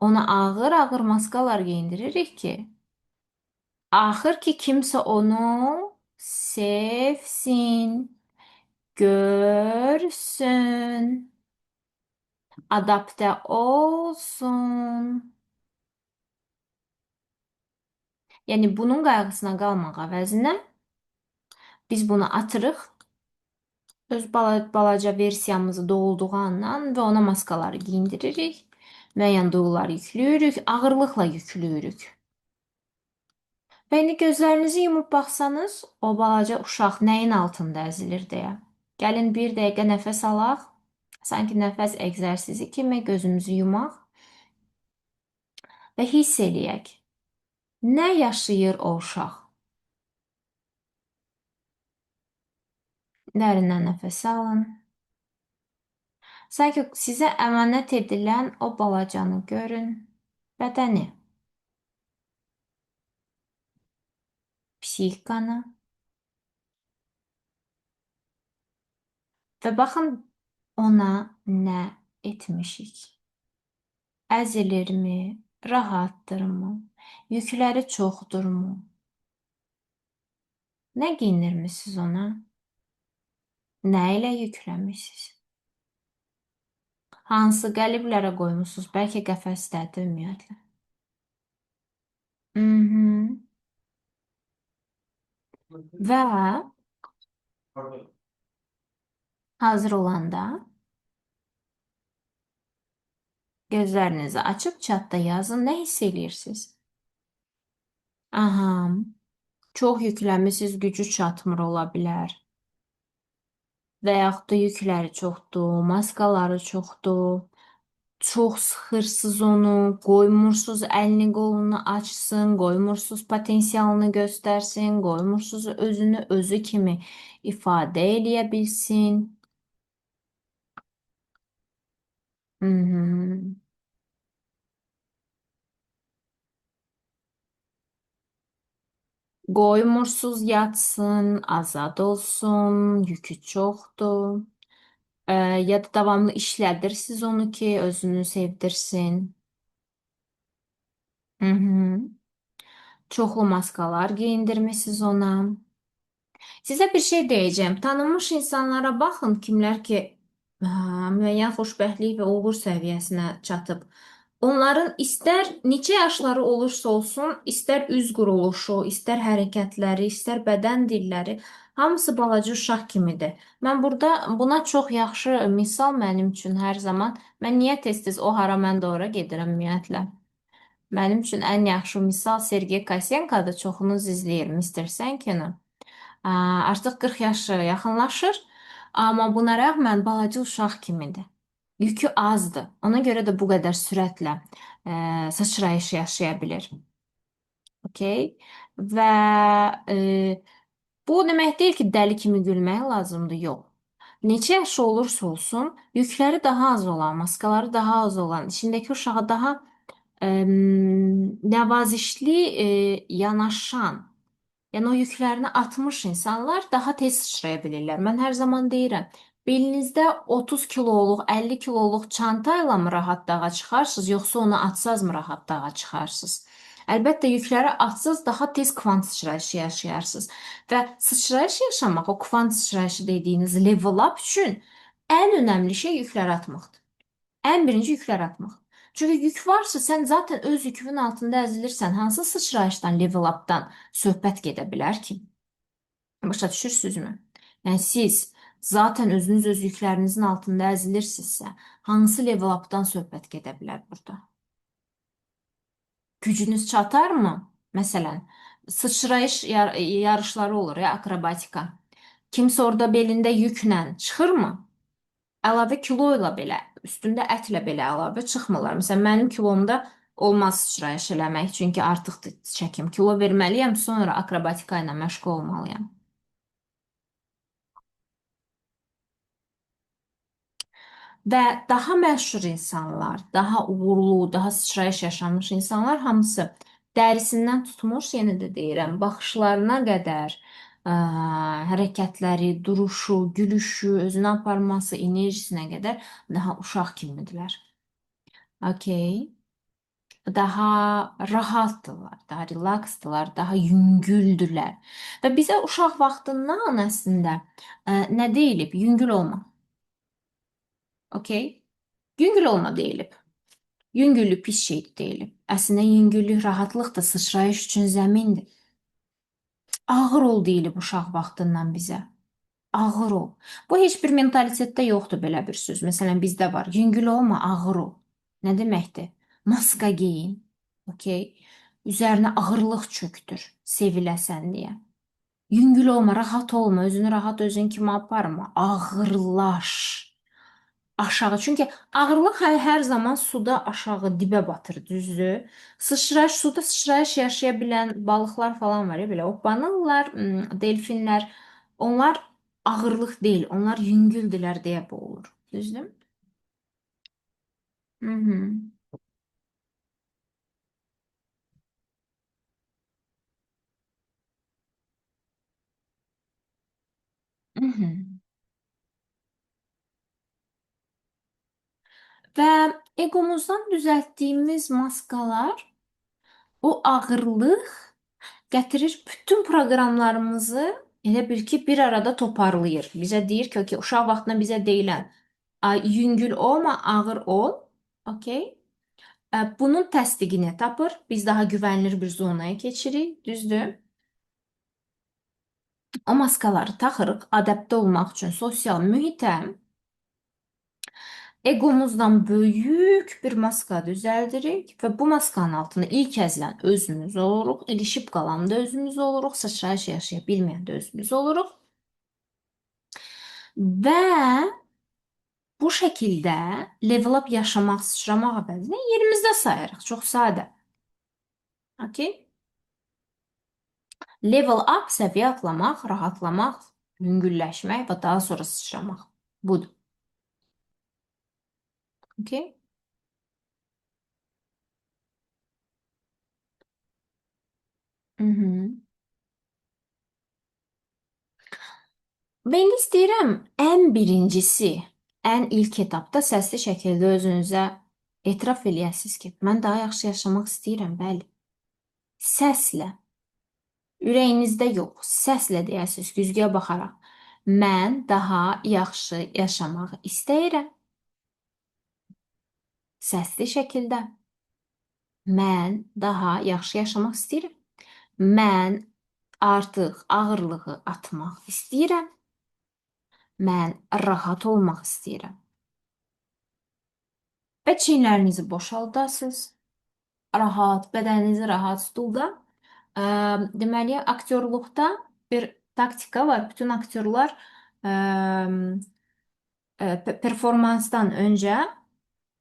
ona ağır maskalar geyindiririk ki, axır ki kimsə onu sevsin, görsün, adaptə olsun. Yəni bunun qayğısına qalmaq əvəzinə biz bunu atırıq. Öz balaca versiyamızı doğulduğu andan və ona maskaları giyindiririk. Müəyyən duyğular yüklüyürük, ağırlıqla yüklüyürük. Və indi gözlərinizi yumub baxsanız, o balaca uşaq nəyin altında əzilir deyə. Gəlin bir dəqiqə nəfəs alaq. Sanki nəfəs egzərsizi kimi gözümüzü yumaq və hiss eləyək. Nə yaşayır o uşaq? Dərindən nəfəs alın. Sanki sizə əmanət edilən o balacanı görün. Bədəni. Psixikanı. Və baxın ona nə etmişik. Əzilirmi? Rahatdırmı? Yükləri çoxdurmu? Nə giyinirmisiniz ona? Nə ilə yükləmişsiniz? Hansı qəliblərə qoymusunuz? Bəlkə qəfəsdədir ümumiyyətlə. Və hazır olanda gözlərinizi açıb chatda yazın. Nə hiss edirsiniz? Aha, çox yükləmisiniz, gücü çatmır ola bilər. Və yaxud da yükləri çoxdur, maskaları çoxdur. Çox sıxırsınız onu, qoymursunuz əlini qolunu açsın, qoymursunuz potensialını göstərsin, qoymursunuz özünü özü kimi ifadə eləyə bilsin. Hı hı. Qoymursuz yatsın, azad olsun, yükü çoxdur. Ya da davamlı işlədirsiniz onu ki, özünü sevdirsin. Hı hı. Çoxlu maskalar geyindirmisiniz ona. Sizə bir şey deyəcəm. Tanınmış insanlara baxın, kimlər ki, müəyyən xoşbəxtlik və uğur səviyyəsinə çatıb. Onların istər neçə yaşları olursa olsun, istər üz quruluşu, istər hərəkətləri, istər bədən dilləri, hamısı balaca uşaq kimidir. Mən burada buna çox yaxşı misal mənim üçün hər zaman. Mən niyə tez-tez o hara mən də ora gedirəm ümumiyyətlə. Mənim üçün ən yaxşı misal Sergey Kosenkodur. Çoxunuz izləyir Mr. Sankey-ni. Artıq 40 yaşı yaxınlaşır, amma buna rəğmən balaca uşaq kimidir. Yükü azdır. Ona görə də bu qədər sürətlə sıçrayış yaşaya bilir. Okay? Və e, bu demək deyil ki, dəli kimi gülmək lazımdır. Yox. Neçə yaşı olursa olsun, yükləri daha az olan, maskaları daha az olan, içindəki uşağa daha nəvazişli yanaşan, yəni o yüklərini atmış insanlar daha tez sıçraya bilirlər. Mən hər zaman deyirəm, belinizdə 30 kiloluq, 50 kiloluq çanta ilə mi rahat dağa çıxarsınız, yoxsa onu atsaz mı rahat dağa çıxarsınız? Əlbəttə yükləri atsaz daha tez kvant sıçrayışı yaşayarsınız. Və sıçrayış yaşamaq, o kvant sıçrayışı dediyiniz level up üçün ən önəmli şey yükləri atmaqdır. Ən birinci yüklər atmaq. Çünki yük varsa sən zaten öz yükünün altında əzilirsən. Hansı sıçrayışdan, level up'dan söhbət gedə bilər ki? Başa düşürsünüzmü? Yəni siz zaten özünüz öz yüklərinizin altında əzilirsinizsə, hansı level up'dan söhbət gedə bilər burada? Gücünüz çatarmı? Məsələn, sıçrayış yarışları olur ya, akrobatika. Kimsə orada belində yüklə çıxırmı? Əlavə kilo ilə belə, üstündə ətlə belə əlavə çıxmırlar. Məsələn, mənim kilomda olmaz sıçrayış eləmək, çünki artıqdır çəkim. Kilo verməliyəm, sonra akrobatika ilə məşğul olmalıyam. Və daha məşhur insanlar, daha uğurlu, daha sıçrayış yaşamış insanlar hamısı dərisindən tutmuş, yenə də deyirəm, baxışlarına qədər, hərəkətləri, duruşu, gülüşü, özünü aparması, enerjisinə qədər daha uşaq kimidirlər. Okay. Daha rahatdılar, daha relaksdılar, daha yüngüldülər. Və bizə uşaq vaxtından əslində nə deyilib? Yüngül olma. Okay? Yüngül olma deyilib. Yüngüllük pis şey deyilib. Əslində yüngüllük rahatlıqdır, sıçrayış üçün zəmindir. Ağır ol deyilib uşaq vaxtından bizə. Ağır ol. Bu heç bir mentalitetdə yoxdur belə bir söz. Məsələn, bizdə var. Yüngül olma, ağır ol. Nə deməkdir? Maska geyin. Okay? Üzərinə ağırlıq çöktür, seviləsən deyə. Yüngül olma, rahat olma, özünü rahat özün kimi aparma. Ağırlaş. Aşağı. Çünki ağırlıq hər zaman suda aşağı dibə batır, düzdür? Sıçrayış, suda sıçrayış yaşaya bilən balıqlar falan var ya, belə hoppanırlar, delfinlər. Onlar ağırlıq deyil, onlar yüngüldülər deyə boğulur. Düzdür? Hı hı. Hı hı. Və egomuzdan düzəltdiyimiz maskalar o ağırlıq gətirir bütün proqramlarımızı elə bil ki bir arada toparlayır. Bizə deyir ki, okay, uşaq vaxtında bizə deyilən yüngül olma, ağır ol. Okay? Bunun təsdiqini tapır. Biz daha güvənilir bir zonaya keçirik. Düzdür? O maskaları taxırıq adaptə olmaq üçün sosial mühitə. Egomuzdan böyük bir maska düzəldirik və bu maskanın altında ilk əzilən özümüz oluruq, ilişib qalan da özümüz oluruq, sıçrayış yaşaya bilməyən də özümüz oluruq. Və bu şəkildə level up yaşamaq, sıçramaq əvəzinə yerimizdə sayırıq. Çox sadə. Okay? Level up səviyyə atlamaq, rahatlamaq, yüngülləşmək və daha sonra sıçramaq. Budur. Okay? Hı hı. Ben istəyirəm ən birincisi, ən ilk etapda səsli şəkildə özünüzə etiraf eləyəsiniz ki, mən daha yaxşı yaşamaq istəyirəm, bəli. Səslə, ürəyinizdə yox, səslə deyəsiniz güzgüyə baxaraq. Mən daha yaxşı yaşamaq istəyirəm. Səsli şəkildə. Mən daha yaxşı yaşamaq istəyirəm. Mən artıq ağırlığı atmaq istəyirəm. Mən rahat olmaq istəyirəm. Və çiyinlərinizi boşaldasınız. Rahat, bədəninizi rahat stulda. Deməli, aktyorluqda bir taktika var. Bütün aktyorlar performansdan öncə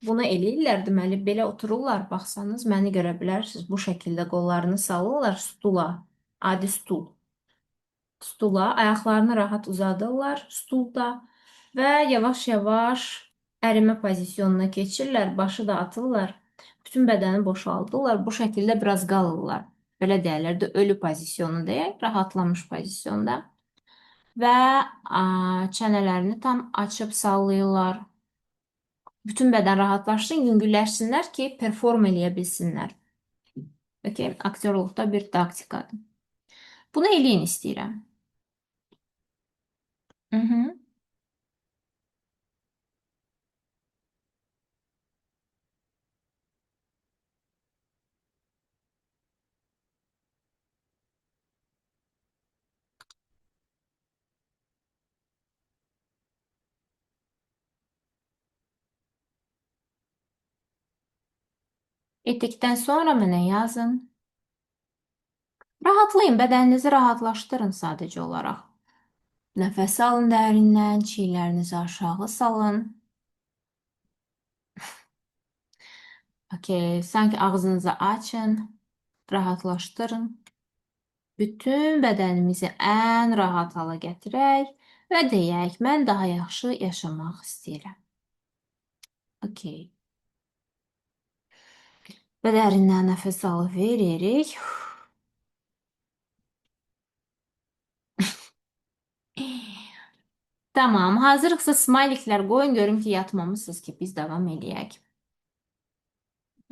bunu eləyirlər. Deməli, belə otururlar. Baxsanız, məni görə bilərsiniz. Bu şəkildə qollarını salırlar stula. Adi stul. Stula, ayaqlarını rahat uzadırlar stulda və yavaş-yavaş ərimə pozisyonuna keçirlər, başı da atırlar. Bütün bədəni boşaldırlar. Bu şəkildə biraz qalırlar. Belə deyərlər də ölü pozisyonu deyək, rahatlamış pozisyonda. Və çənələrini tam açıb sallayırlar. Bütün bədən rahatlaşsın, yüngülləşsinlər ki, perform eləyə bilsinlər. Okay? Aktyorluqda bir taktikadır. Bunu eləyin istəyirəm. Hı -hı. Etdikdən sonra mənə yazın. Rahatlayın, bədəninizi rahatlaşdırın sadəcə olaraq. Nəfəs alın dərindən, çiyinlərinizi aşağı salın. Okay, sanki ağzınızı açın, rahatlaşdırın. Bütün bədənimizi ən rahat hala gətirək və deyək, mən daha yaxşı yaşamaq istəyirəm. Okay. Və dərindən nəfəs alıb veririk. Tamam, hazırıqsa smayliklər qoyun, görüm ki, yatmamısınız ki, biz davam eləyək.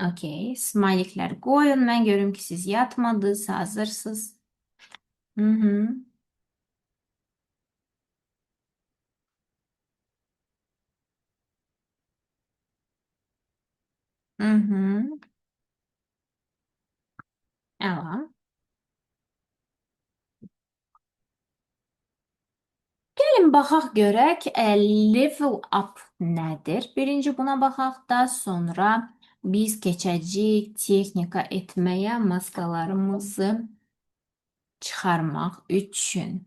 Okay, smayliklər qoyun, mən görüm ki, siz yatmadınız, hazırsınız. Hı -hı. Hı -hı. Əla. Gəlin baxaq görək, level up nədir? Birinci buna baxaq da sonra biz keçəcəyik texnika etməyə maskalarımızı çıxarmaq üçün.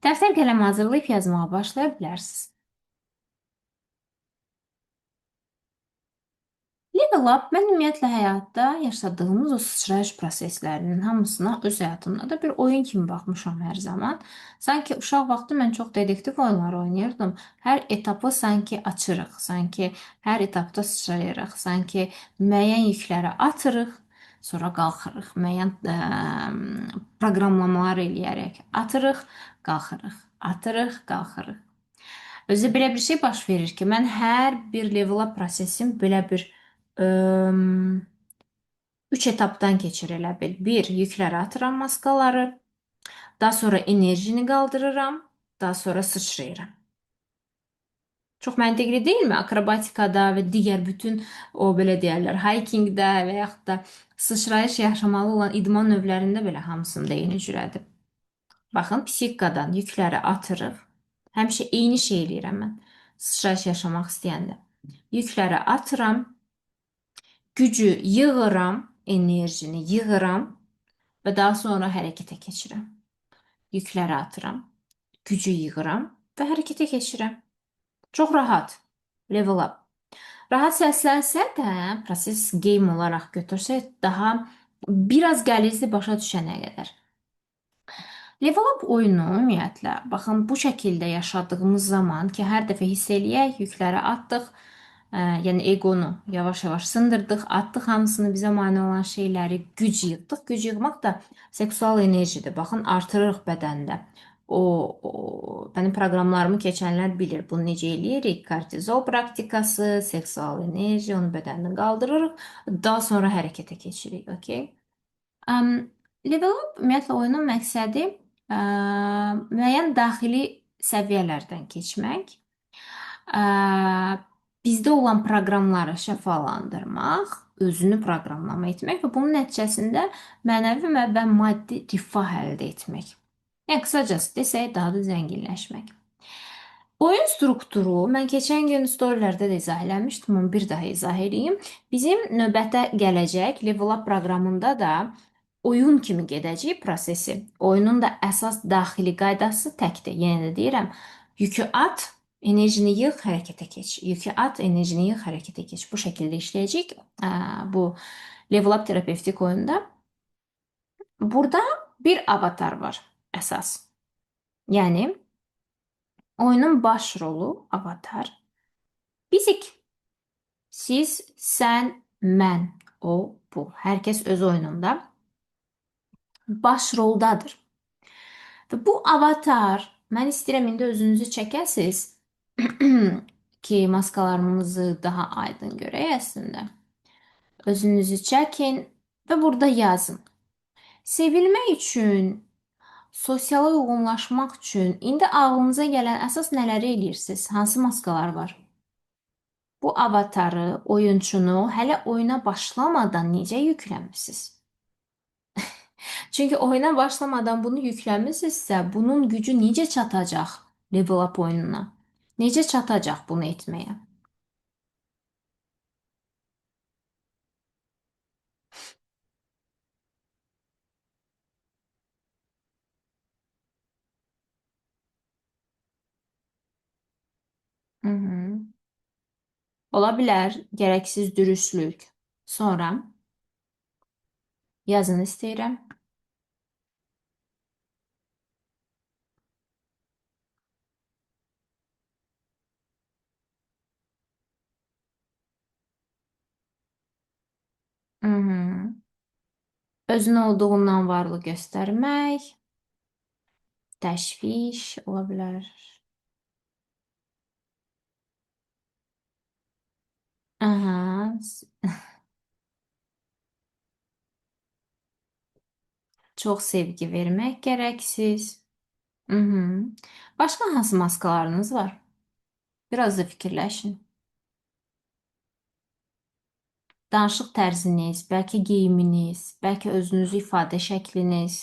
Dəftər qələm hazırlayıb yazmağa başlaya bilərsiniz. Level up, mən ümumiyyətlə həyatda yaşadığımız o sıçrayış proseslərinin hamısına öz həyatımda da bir oyun kimi baxmışam hər zaman. Sanki uşaq vaxtı mən çox dedektiv oyunları oynayırdım. Hər etapı sanki açırıq, sanki hər etapda sıçrayırıq, sanki müəyyən yükləri atırıq, sonra qalxırıq, müəyyən proqramlamalar eləyərək atırıq, qalxırıq, atırıq, qalxırıq. Özü belə bir şey baş verir ki, mən hər bir level up prosesim belə bir üç etapdan keçir elə bil. Bir, yükləri atıram maskaları. Daha sonra enerjini qaldırıram. Daha sonra sıçrayıram. Çox məntiqli deyilmi? Akrobatikada və digər bütün o belə deyərlər, hikingdə və yaxud da sıçrayış yaşamalı olan idman növlərində belə hamısında eyni cürədir. Baxın, psixikadan yükləri atırıq. Həmişə eyni şey eləyirəm mən. Sıçrayış yaşamaq istəyəndə. Yükləri atıram. Gücü yığıram, enerjini yığıram və daha sonra hərəkətə keçirəm. Yükləri atıram, gücü yığıram və hərəkətə keçirəm. Çox rahat. Level up. Rahat səslənsə də, proses game olaraq götürsək, daha biraz qəlizli başa düşənə qədər. Level up oyunu ümumiyyətlə, baxın bu şəkildə yaşadığımız zaman ki, hər dəfə hiss eləyək, yükləri atdıq, Yəni eqonu yavaş-yavaş sındırdıq, atdıq hamısını bizə mane olan şeyləri, güc yığdıq. Güc yığmaq da seksual enerjidir. Baxın, artırırıq bədəndə. Mənim proqramlarımı keçənlər bilir. Bunu necə eləyirik? Kortizol praktikası, seksual enerji, onu bədəndən qaldırırıq. Daha sonra hərəkətə keçirik, okey? Level up ümumiyyətlə oyunun məqsədi müəyyən daxili səviyyələrdən keçmək, bizdə olan proqramları şəfalandırmaq, özünü proqramlama etmək və bunun nəticəsində mənəvi və maddi rifah əldə etmək. Yəni qısacası desək, daha da zənginləşmək. Oyun strukturu mən keçən gün storylərdə də izah eləmişdim, amma bir daha izah edeyim. Bizim növbətə gələcək Level Up proqramında da oyun kimi gedəcək prosesi. Oyunun da əsas daxili qaydası təkdir. Yenə də deyirəm, yükü at, enerjini yığ, hərəkətə keç. Yükü at, enerjini yığ, hərəkətə keç. Bu şəkildə işləyəcək bu Level Up terapevtik oyunda. Burada bir avatar var əsas. Yəni oyunun baş rolu avatar. Bizik. Siz, sən, mən, o, bu. Hər kəs öz oyununda baş roldadır. Və bu avatar, mən istəyirəm indi özünüzü çəkəsiz ki, maskalarımızı daha aydın görək əslində. Özünüzü çəkin və burada yazın. Sevilmək üçün, sosial uyğunlaşmaq üçün indi ağlınıza gələn əsas nələri eləyirsiniz? Hansı maskalar var? Bu avatarı, oyunçunu hələ oyuna başlamadan necə yükləmisiniz? Çünki oyuna başlamadan bunu yükləmisinizsə, bunun gücü necə çatacaq Level Up oyununa? Necə çatacaq bunu etməyə? Hı -hı. Ola bilər gərəksiz dürüstlük. Sonra yazın istəyirəm. Hı -hı. Özün olduğundan varlı göstərmək, təşviş ola bilər. Aha. Çox sevgi vermək gərəksiz. Hı -hı. Başqa hansı maskalarınız var? Biraz da fikirləşin. Danışıq tərziniz, bəlkə geyiminiz, bəlkə özünüzü ifadə şəkliniz,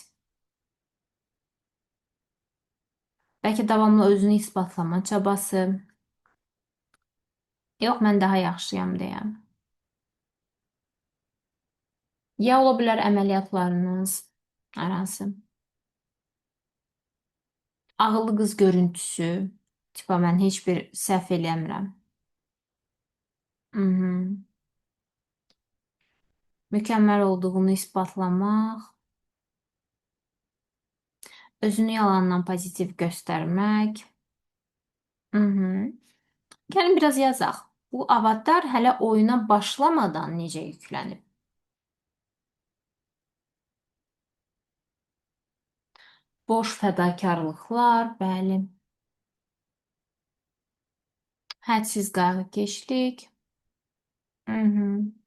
bəlkə davamlı özünü isbatlama çabası. Yox, mən daha yaxşıyam deyəm. Ya ola bilər əməliyyatlarınız, hər hansı. Ağıllı qız görüntüsü, tipa mən heç bir səhv eləmirəm. Mhm. Mükəmməl olduğunu isbatlamaq, özünü yalandan pozitiv göstərmək. Mhm. Gəlin biraz yazaq. Bu avatar hələ oyuna başlamadan necə yüklənib? Boş fədakarlıqlar, bəli. Hədsiz qayğıkeşlik. Mhm.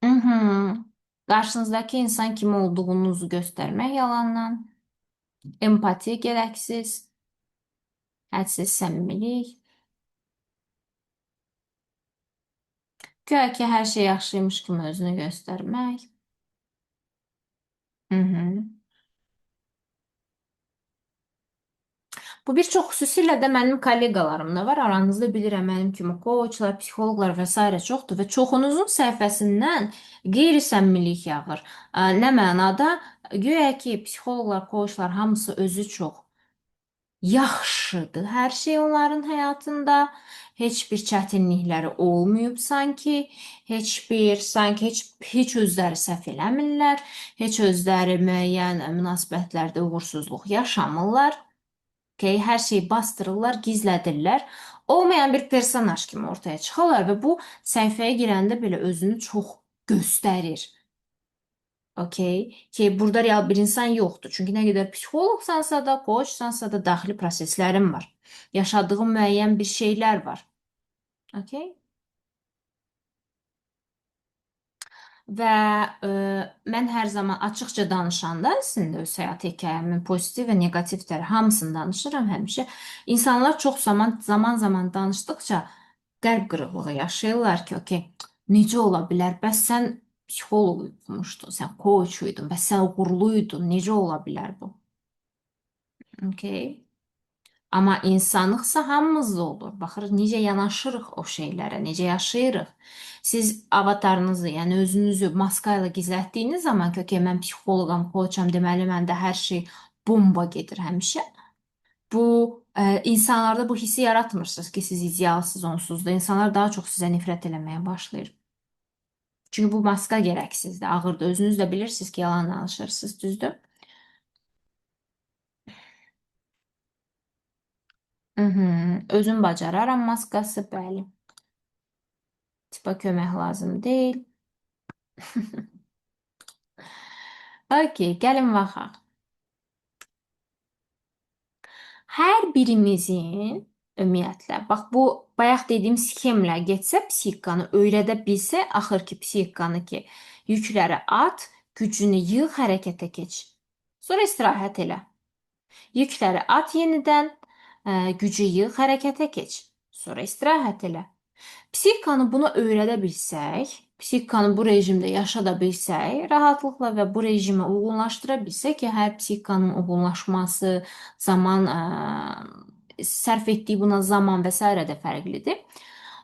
Mhm. Qarşınızdakı insan kim olduğunuzu göstərmək yalandan. Empati gərəksiz. Hədsiz səmimilik. Guya ki, hər şey yaxşıymış kimi özünü göstərmək. Mhm. Bu bir çox xüsusilə də mənim kolleqalarımda var. Aranızda bilirəm mənim kimi koçlar, psixoloqlar və s. çoxdur və çoxunuzun səhifəsindən qeyri-səmimilik yağır. Nə mənada? Güya ki, psixoloqlar, koçlar hamısı özü çox yaxşıdır. Hər şey onların həyatında heç bir çətinlikləri olmayıb sanki, heç özləri səhv eləmirlər, heç özləri müəyyən münasibətlərdə uğursuzluq yaşamırlar. Okay? Hər şeyi bastırırlar, gizlədirlər. Olmayan bir personaj kimi ortaya çıxırlar və bu səhifəyə girəndə belə özünü çox göstərir. Okay? Ki burada real bir insan yoxdur. Çünki nə qədər psixoloqsansa da, koçsansa da daxili proseslərin var. Yaşadığın müəyyən bir şeylər var. Okay? Və mən hər zaman açıqca danışanda əslində öz həyat hekayəmin pozitiv və neqativ tərəfi hamısını danışıram həmişə. İnsanlar çox zaman danışdıqca qəlb qırıqlığı yaşayırlar ki, okey, necə ola bilər? Bəs sən psixoloq oxumuşdun, sən coach idin, bəs sən uğurluydun. Necə ola bilər bu? Okay. Amma insanlıqsa hamımızda olur. Baxırıq necə yanaşırıq o şeylərə, necə yaşayırıq. Siz avatarınızı, yəni özünüzü maska ilə gizlətdiyiniz zaman ki, okey, mən psixoloqam, koçam, deməli məndə hər şey bomba gedir həmişə. Bu insanlarda bu hissi yaratmırsınız ki, siz idealsız onsuz da. İnsanlar daha çox sizə nifrət eləməyə başlayır. Çünki bu maska gərəksizdir, ağırdır. Özünüz də bilirsiniz ki, yalan danışırsınız, düzdür? Özüm bacararam maskası, bəli. Tipa kömək lazım deyil. Okey, gəlin baxaq. Hər birimizin ümumiyyətlə, bax bu bayaq dediyim sxemlə getsə psixikanı öyrədə bilsə, axır ki psixikanı ki, yükləri at, gücünü yığ, hərəkətə keç. Sonra istirahət elə. Yükləri at yenidən, gücü yığ, hərəkətə keç. Sonra istirahət elə. Psixikanı buna öyrədə bilsək, psixikanı bu rejimdə yaşada bilsək, rahatlıqla və bu rejimə uyğunlaşdıra bilsək ki, hər psixikanın uyğunlaşması, zaman sərf etdiyi buna zaman və s. də fərqlidir.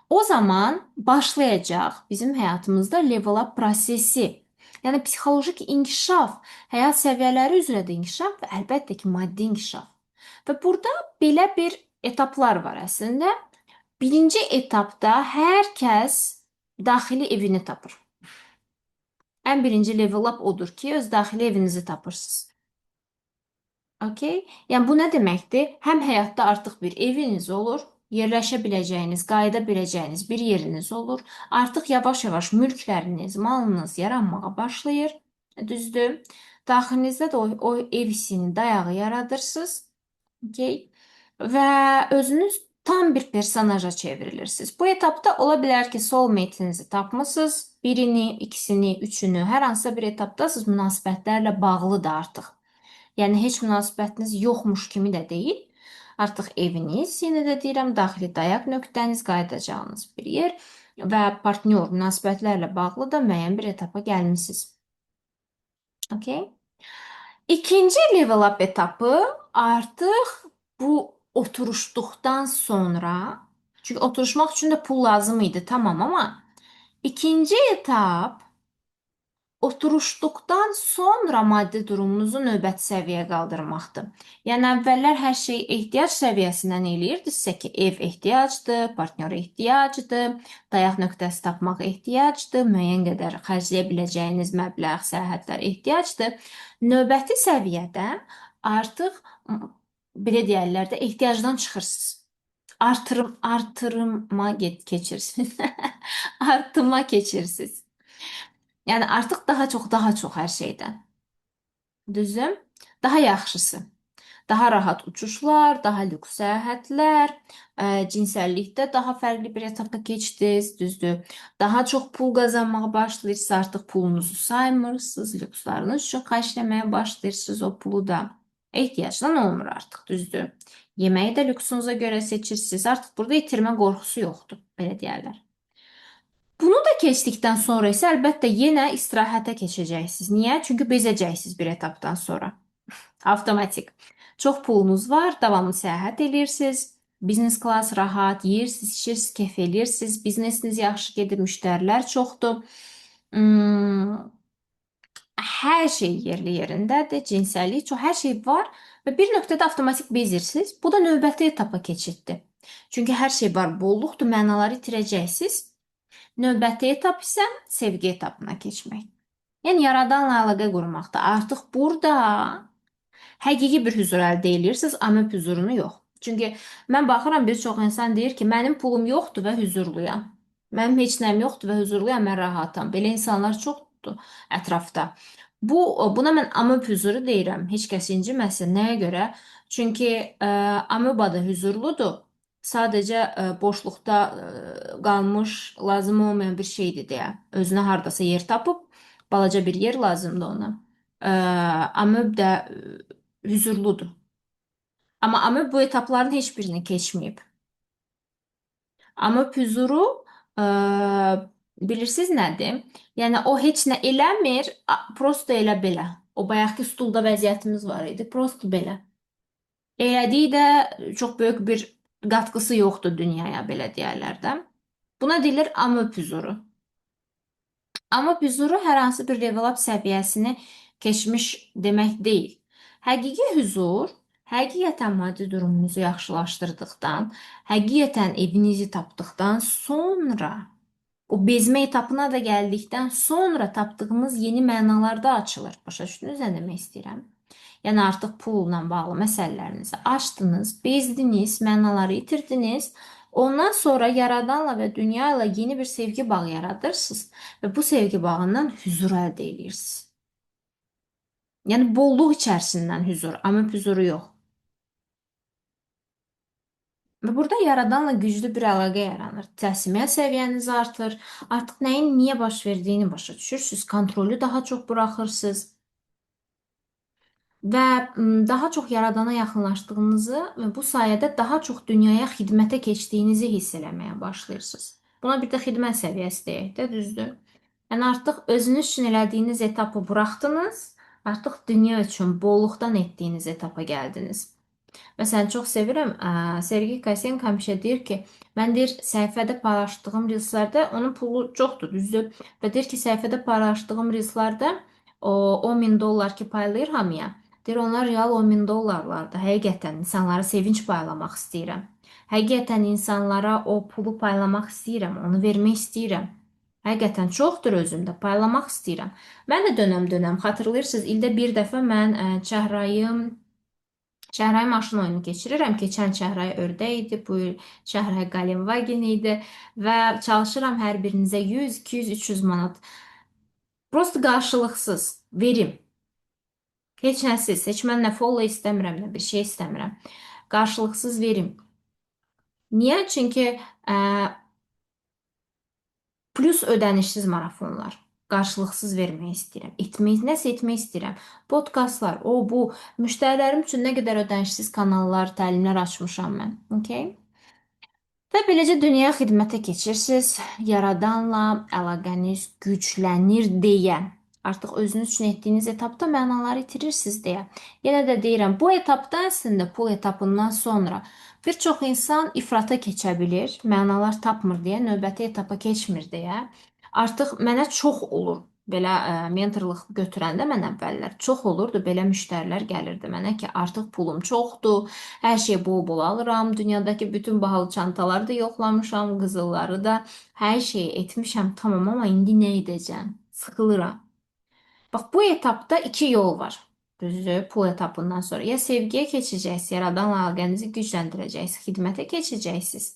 O zaman başlayacaq bizim həyatımızda level up prosesi. Yəni psixolojik inkişaf, həyat səviyyələri üzrə də inkişaf və əlbəttə ki, maddi inkişaf. Və burada belə bir etaplar var əslində. Birinci etapda hər kəs daxili evini tapır. Ən birinci level up odur ki, öz daxili evinizi tapırsınız. Okay? Yəni bu nə deməkdir? Həm həyatda artıq bir eviniz olur, yerləşə biləcəyiniz, qayıda biləcəyiniz bir yeriniz olur. Artıq yavaş-yavaş mülkləriniz, malınız yaranmağa başlayır. Düzdür? Daxilinizdə də o ev hissinin dayağı yaradırsınız. Okay? Və özünüz tam bir personaja çevrilirsiniz. Bu etapda ola bilər ki, soulmate-inizi tapmısınız. Birini, ikisini, üçünü, hər hansısa bir etapdasınız, münasibətlərlə bağlı da artıq. Yəni heç münasibətiniz yoxmuş kimi də deyil. Artıq eviniz, yenə də deyirəm, daxili dayaq nöqtəniz, qayıdacağınız bir yer və partnyor münasibətlərlə bağlı da müəyyən bir etapa gəlmisiniz. Okay? İkinci level up etapı artıq bu oturuşduqdan sonra, çünki oturuşmaq üçün də pul lazım idi, tamam, amma ikinci etap oturuşduqdan sonra maddi durumunuzu növbəti səviyyəyə qaldırmaqdır. Yəni əvvəllər hər şeyi ehtiyac səviyyəsindən eləyirdinizsə ki, ev ehtiyacdır, partnyor ehtiyacdır, dayaq nöqtəsi tapmaq ehtiyacdır, müəyyən qədər xərcləyə biləcəyiniz məbləğ, səyahətlər ehtiyacdır. Növbəti səviyyədə artıq belə deyərlər də ehtiyacdan çıxırsınız. Artırıma keçirsiniz. Artıma keçirsiniz. Yəni artıq daha çox hər şeydən. Düzdür? Daha yaxşısı. Daha rahat uçuşlar, daha lüks səyahətlər, cinsəllikdə daha fərqli bir etapa keçdiniz, düzdür? Daha çox pul qazanmağa başlayırsınız, artıq pulunuzu saymırsınız, lükslarınız üçün xərcləməyə başlayırsınız o pulu da. Ehtiyacdan olmur artıq, düzdür? Yeməyi də lüksunuza görə seçirsiniz. Artıq burada itirmə qorxusu yoxdur, belə deyərlər. Bunu da keçdikdən sonra isə əlbəttə yenə istirahətə keçəcəksiniz. Niyə? Çünki bezəcəksiniz bir etapdan sonra. Avtomatik. Çox pulunuz var, davamlı səyahət edirsiniz. Biznes klass rahat, yeyirsiniz, içirsiniz, kef edirsiniz. Biznesiniz yaxşı gedir, müştərilər çoxdur. Hər şey yerli yerindədir, cinsəllik çox, hər şey var və bir nöqtədə avtomatik bezirsiniz. Bu da növbəti etapa keçiddir. Çünki hər şey var, bolluqdur, mənaları itirəcəksiniz. Növbəti etap isə sevgi etapına keçmək. Yəni yaradanla əlaqə qurmaqda. Artıq burada həqiqi bir hüzur əldə edirsiniz, amma hüzurunu yox. Çünki mən baxıram, bir çox insan deyir ki, mənim pulum yoxdur və hüzurluyam. Mənim heç nəyim yoxdur və hüzurluyam, mən rahatam. Belə insanlar çoxdur ətrafda. Buna mən amöb hüzuru deyirəm. Heç kəs inciməsin. Nəyə görə? Çünki amöba da hüzurludur. Sadəcə boşluqda qalmış, lazım olmayan bir şeydir deyə. Özünə hardasa yer tapıb, balaca bir yer lazımdır ona. Amöb də hüzurludur. Amma amöb bu etapların heç birini keçməyib. Amöb hüzuru e, bilirsiniz nədir? Yəni o heç nə eləmir, prosto elə belə. O bayaqki stulda vəziyyətimiz var idi, prosto belə. Elədiyi də çox böyük bir qatqısı yoxdur dünyaya, belə deyərlər də. Buna deyilir amöb hüzuru. Amma hüzuru hər hansı bir level up səviyyəsini keçmiş demək deyil. Həqiqi hüzur, həqiqətən maddi durumunuzu yaxşılaşdırdıqdan, həqiqətən evinizi tapdıqdan sonra, o bezmə etapına da gəldikdən sonra tapdığımız yeni mənalar da açılır. Başa düşdünüz nə demək istəyirəm? Yəni artıq pulla bağlı məsələlərinizi açdınız, bezdiniz, mənaları itirdiniz. Ondan sonra yaradanla və dünya ilə yeni bir sevgi bağı yaradırsınız və bu sevgi bağından hüzur əldə edirsiniz. Yəni bolluq içərisindən hüzur, amma hüzuru yox. Və burada yaradanla güclü bir əlaqə yaranır. Təsmiyyət səviyyəniz artır. Artıq nəyin niyə baş verdiyini başa düşürsünüz. Kontrolü daha çox buraxırsınız. Və daha çox yaradana yaxınlaşdığınızı və bu sayədə daha çox dünyaya xidmətə keçdiyinizi hiss eləməyə başlayırsınız. Buna bir də xidmət səviyyəsi deyək də, düzdür? Yəni artıq özünüz üçün elədiyiniz etapı buraxdınız, artıq dünya üçün bolluqdan etdiyiniz etapa gəldiniz. Məsələn, çox sevirəm. Sergey Kosenko həmişə deyir ki, mən deyir, səhifədə paylaşdığım reelslərdə onun pulu çoxdur, düzdür? Və deyir ki, səhifədə paylaşdığım reelslərdə o 10 min dollar ki paylayır hamıya. Deyir, onlar real 10 min dollarlardır. Həqiqətən insanlara sevinç paylamaq istəyirəm. Həqiqətən insanlara o pulu paylamaq istəyirəm, onu vermək istəyirəm. Həqiqətən çoxdur özümdə, paylamaq istəyirəm. Mən də dönəm-dönəm, xatırlayırsınız, ildə bir dəfə mən Çəhrayı maşın oyunu keçirirəm. Keçən çəhrayı ördək idi, bu il çəhrayı Galenvagen idi və çalışıram hər birinizə 100, 200, 300 manat. Prosto qarşılıqsız verim. Heç nəsiz, heç mən nə follow istəmirəm, nə bir şey istəmirəm. Qarşılıqsız verim. Niyə? Çünki plus ödənişsiz marafonlar. Qarşılıqsız vermək istəyirəm. Nəsə etmək istəyirəm. Podkastlar, bu. Müştərilərim üçün nə qədər ödənişsiz kanallar, təlimlər açmışam mən. Okay? Və beləcə dünyaya xidmətə keçirsiniz. Yaradanla əlaqəniz güclənir deyə. Artıq özünüz üçün etdiyiniz etapda mənaları itirirsiniz deyə. Yenə də deyirəm, bu etapda əslində pul etapından sonra bir çox insan ifrata keçə bilir, mənalar tapmır deyə, növbəti etapa keçmir deyə. Artıq mənə çox olur. Belə mentorluq götürəndə mən əvvəllər çox olurdu, belə müştərilər gəlirdi mənə ki, artıq pulum çoxdur, hər şey bol-bol alıram, dünyadakı bütün bahalı çantaları da yoxlamışam, qızılları da, hər şeyi etmişəm, tamam, amma indi nə edəcəm? Sıxılıram. Bax, bu etapda iki yol var. Düzdür, pul etapından sonra ya sevgiyə keçəcəksiniz, yaradanla əlaqənizi gücləndirəcəksiniz, xidmətə keçəcəksiniz.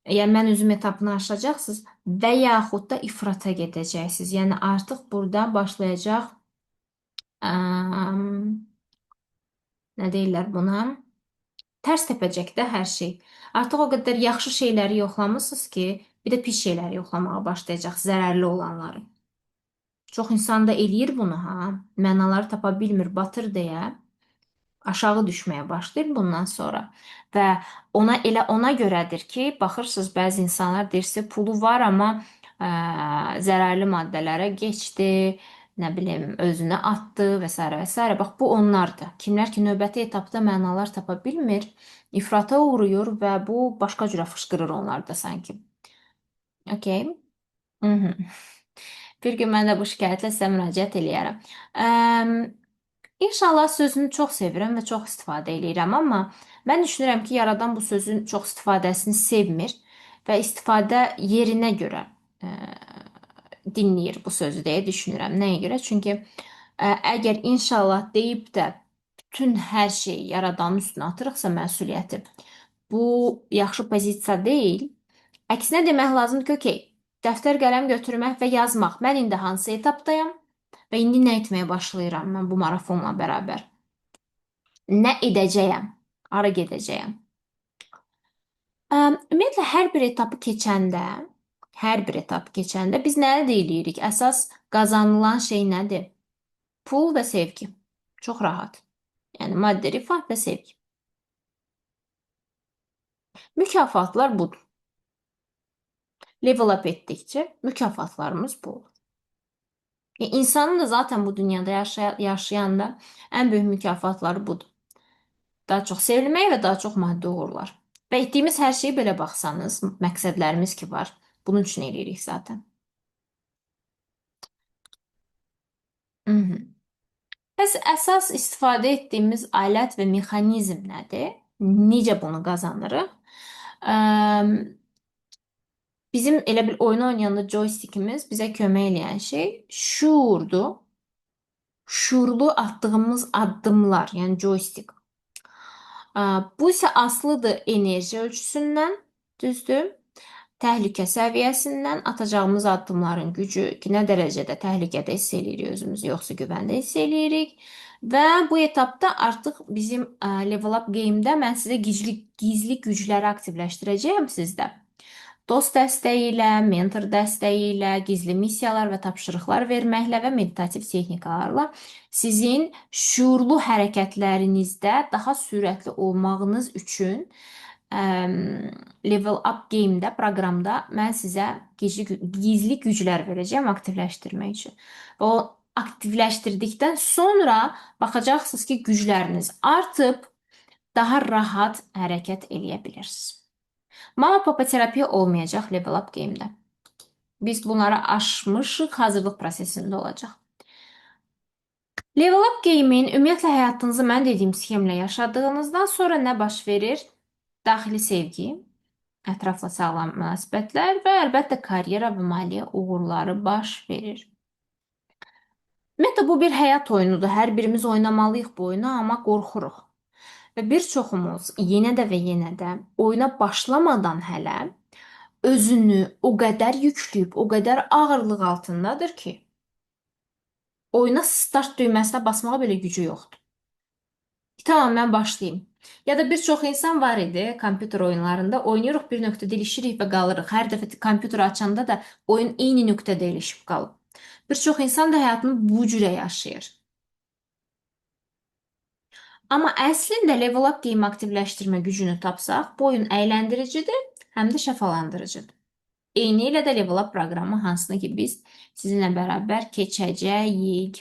Yəni mən özüm etapını aşacaqsınız və yaxud da ifrata gedəcəksiniz. Yəni artıq burada başlayacaq nə deyirlər buna? Tərs təpəcək də hər şey. Artıq o qədər yaxşı şeyləri yoxlamısınız ki, bir də pis şeyləri yoxlamağa başlayacaq, zərərli olanları. Çox insan da eləyir bunu, ha. Mənaları tapa bilmir, batır deyə aşağı düşməyə başlayır bundan sonra. Və elə ona görədir ki, baxırsınız bəzi insanlar deyirsə pulu var, amma zərərli maddələrə keçdi, nə bilim, özünü atdı və s. və s. Bax, bu onlardır. Kimlər ki, növbəti etapda mənalar tapa bilmir, ifrata uğrayır və bu başqa cürə fışqırır onlarda sanki. Okay? Bir gün mən də bu şikayətlə sizə müraciət eləyərəm. İnşallah sözünü çox sevirəm və çox istifadə eləyirəm, amma Mən düşünürəm ki, yaradan bu sözün çox istifadəsini sevmir və istifadə yerinə görə ə, dinləyir bu sözü deyə düşünürəm. Nəyə görə? Çünki əgər inşallah deyib də bütün hər şeyi yaradanın üstünə atırıqsa məsuliyyəti, bu yaxşı pozisiya deyil. Əksinə demək lazımdır ki, okey, dəftər qələm götürmək və yazmaq. Mən indi hansı etapdayam və indi nə etməyə başlayıram mən bu marafonla bərabər? Nə edəcəyəm? Hara gedəcəyəm? Ümumiyyətlə hər bir etapı keçəndə biz nə əldə edirik? Əsas qazanılan şey nədir? Pul və sevgi. Çox rahat. Yəni maddi rifah və sevgi. Mükafatlar budur. Level up etdikcə mükafatlarımız bu olur. İnsanın da zaten bu dünyada yaşayanda ən böyük mükafatları budur. Daha çox sevilmək və daha çox maddi uğurlar. Və etdiyimiz hər şeyi belə baxsanız, məqsədlərimiz ki var, bunun üçün eləyirik zaten. Mhm. Bəs əsas istifadə etdiyimiz alət və mexanizm nədir? Necə bunu qazanırıq? Bizim elə bir oyun oynayanda joystickimiz bizə kömək eləyən şey şuurdur. Şuurlu atdığımız addımlar, yəni joystick. Bu isə asılıdır enerji ölçüsündən, düzdür? Təhlükə səviyyəsindən, atacağımız addımların gücü ki, nə dərəcədə təhlükədə hiss eləyirik özümüzü, yoxsa güvəndə hiss eləyirik. Və bu etapda artıq bizim Level Up Game-də mən sizə gizli gücləri aktivləşdirəcəyəm sizdə. Dost dəstəyi ilə, mentor dəstəyi ilə, gizli missiyalar və tapşırıqlar verməklə və meditativ texnikalarla sizin şuurlu hərəkətlərinizdə daha sürətli olmağınız üçün Level Up Game-də, proqramda mən sizə gizli güclər verəcəyəm aktivləşdirmək üçün. Və o aktivləşdirdikdən sonra baxacaqsınız ki, gücləriniz artıb daha rahat hərəkət eləyə bilirsiniz. Mama papa terapiya olmayacaq Level Up Game-də. Biz bunları aşmışıq, hazırlıq prosesində olacaq. Level Up Game-in ümumiyyətlə həyatınızı mən dediyim sxemlə yaşadığınızdan sonra nə baş verir? Daxili sevgi, ətrafla sağlam münasibətlər və əlbəttə karyera və maliyyə uğurları baş verir. Ümumiyyətlə bu bir həyat oyunudur. Hər birimiz oynamalıyıq bu oyunu, amma qorxuruq. Və bir çoxumuz yenə də və yenə də oyuna başlamadan hələ özünü o qədər yükləyib, o qədər ağırlıq altındadır ki, oyuna start düyməsinə basmağa belə gücü yoxdur. Tamam, mən başlayayım. Ya da bir çox insan var idi, kompüter oyunlarında oynayırıq, bir nöqtədə ilişirik və qalırıq. Hər dəfə kompüteri açanda da oyun eyni nöqtədə ilişib qalıb. Bir çox insan da həyatını bu cürə yaşayır. Amma əslində level up game aktivləşdirmə gücünü tapsaq, bu oyun əyləndiricidir, həm də şəfalandırıcıdır. Eyni ilə də level up proqramı hansını ki biz sizinlə bərabər keçəcəyik.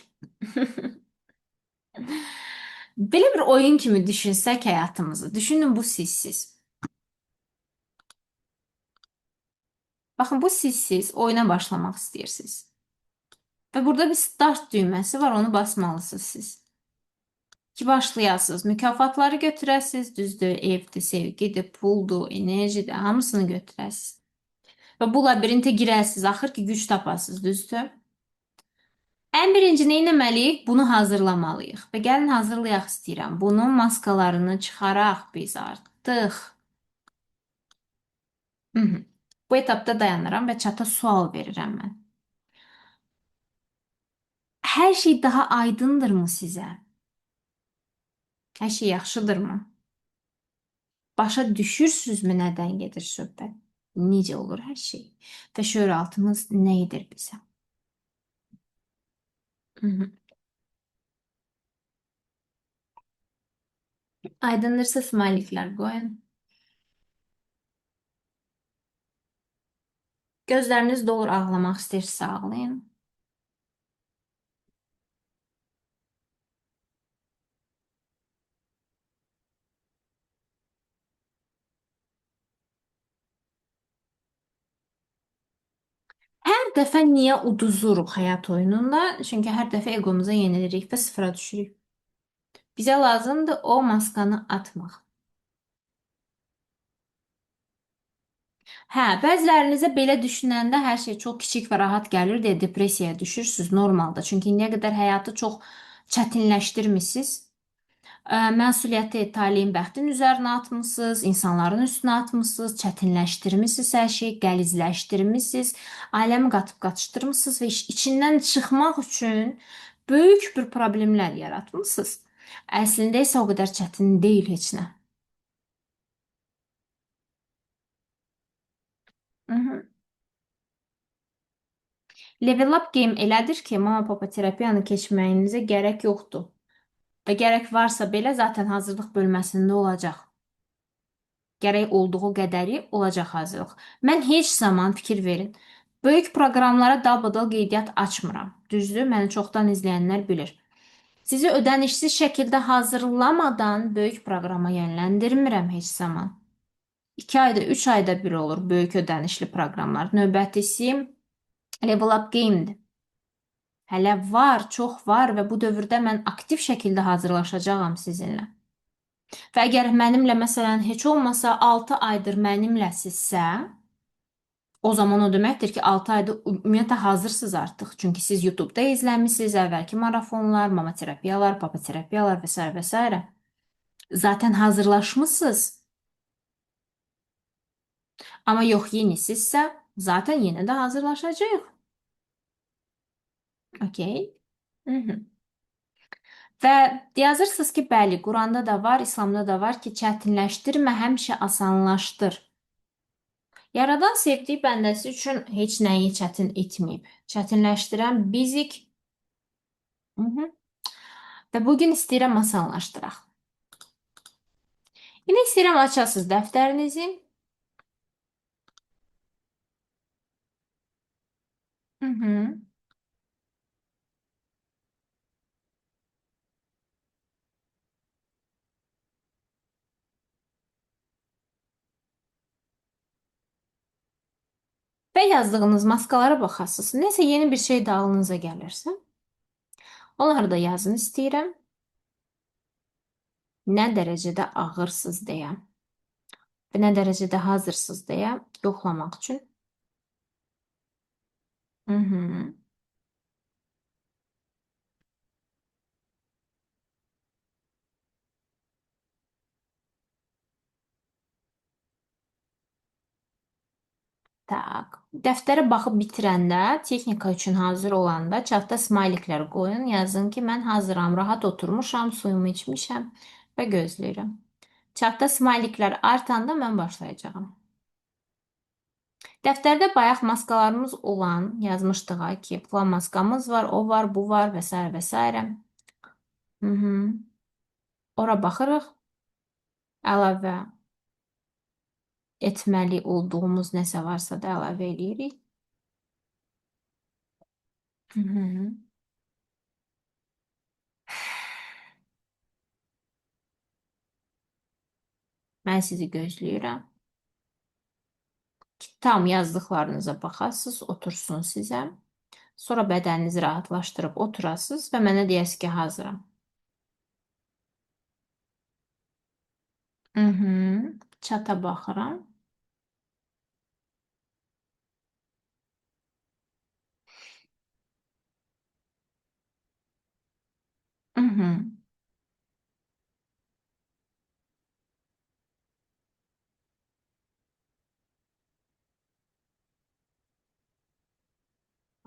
Belə bir oyun kimi düşünsək həyatımızı. Düşünün bu sizsiz. Baxın bu sizsiz oyuna başlamaq istəyirsiniz. Və burada bir start düyməsi var, onu basmalısınız siz. Ki başlayasınız. Mükafatları götürəsiniz, düzdür, evdir, sevgidir, puldur, enerjidir, hamısını götürəsiniz. Və bu labirintə girəsiniz, axır ki güc tapasınız, düzdür? Ən birinci nə etməliyik? Bunu hazırlamalıyıq. Və gəlin hazırlayaq istəyirəm. Bunun maskalarını çıxaraq biz artıq. Bu etapda dayanıram və çata sual verirəm mən. Hər şey daha aydındırmı sizə? Hər şey yaxşıdırmı? Başa düşürsünüzmü nədən gedir söhbət? Necə olur hər şey? Və şöhrətimiz nə edir bizə? Aydındırsa smayliklər qoyun. Gözləriniz dolur, ağlamaq istəyirsə ağlayın. Hər dəfə niyə uduzuruq həyat oyununda? Çünki hər dəfə egomuza yenilirik və sıfıra düşürük. Bizə lazımdır o maskanı atmaq. Hə, bəzilərinizə belə düşünəndə hər şey çox kiçik və rahat gəlir deyə depressiyaya düşürsüz, normaldır. Çünki indiyə qədər həyatı çox çətinləşdirmisiniz. Məsuliyyəti taleyin bəxtin üzərinə atmısınız, insanların üstünə atmısınız, çətinləşdirmisiniz hər şeyi, qəlizləşdirmisiniz, aləmi qatıb qaçışdırmısınız və içindən çıxmaq üçün böyük bir problemlər yaratmısınız. Əslində isə o qədər çətin deyil heç nə. Mhm. Level Up Game elədir ki, mama papa terapiyanı keçməyinizə gərək yoxdur. Və gərək varsa belə zaten hazırlıq bölməsində olacaq. Gərək olduğu qədəri olacaq hazırlıq. Mən heç zaman fikir verin. Böyük proqramlara dalbadal qeydiyyat açmıram. Düzdür? Məni çoxdan izləyənlər bilir. Sizi ödənişsiz şəkildə hazırlamadan böyük proqrama yönləndirmirəm heç zaman. 2 ayda, 3 ayda bir olur böyük ödənişli proqramlar. Növbətisi Level Up Game'dir. Hələ var, çox var və bu dövrdə mən aktiv şəkildə hazırlaşacağam sizinlə. Və əgər mənimlə məsələn heç olmasa 6 aydır mənimləsinizsə, o zaman o deməkdir ki, 6 ayda ümumiyyətlə hazırsınız artıq. Çünki siz YouTube-da izləmisiniz, əvvəlki marafonlar, mama terapiyalar, papa terapiyalar və s. və s. Zaten hazırlaşmısınız. Amma yox yenisizsə, zaten yenə də hazırlaşacağıq. Okey? Mhm. Və yazırsınız ki, bəli, Quranda da var, İslamda da var ki, çətinləşdirmə, həmişə asanlaşdır. Yaradan sevdiyi bəndəsi üçün heç nəyi çətin etməyib. Çətinləşdirən bizik. Mhm. Və bugün istəyirəm asanlaşdıraq. İndi istəyirəm açasınız dəftərinizi. Mhm. Və yazdığınız maskalara baxasınız. Nəsə yeni bir şey də ağlınıza gəlirsə, onları da yazın istəyirəm. Nə dərəcədə ağırsız deyə və nə dərəcədə hazırsız deyə yoxlamaq üçün. Mhm. Tak. Dəftərə baxıb bitirəndə, texnika üçün hazır olanda çatda smayliklər qoyun. Yazın ki, mən hazıram, rahat oturmuşam, suyumu içmişəm və gözləyirəm. Çatda smayliklər artanda mən başlayacağam. Dəftərdə bayaq maskalarımız olan yazmışdıq ha ki, plan maskamız var, o var, bu var və s. və s. Hı -hı. Ora baxırıq. Əlavə etməli olduğumuz nəsə varsa da əlavə edirik. Hı -hı. Mən sizi gözləyirəm. Tam yazdıqlarınıza baxasınız, otursun sizə. Sonra bədəninizi rahatlaşdırıb oturasınız və mənə deyəsiniz ki, hazıram. Çata baxıram.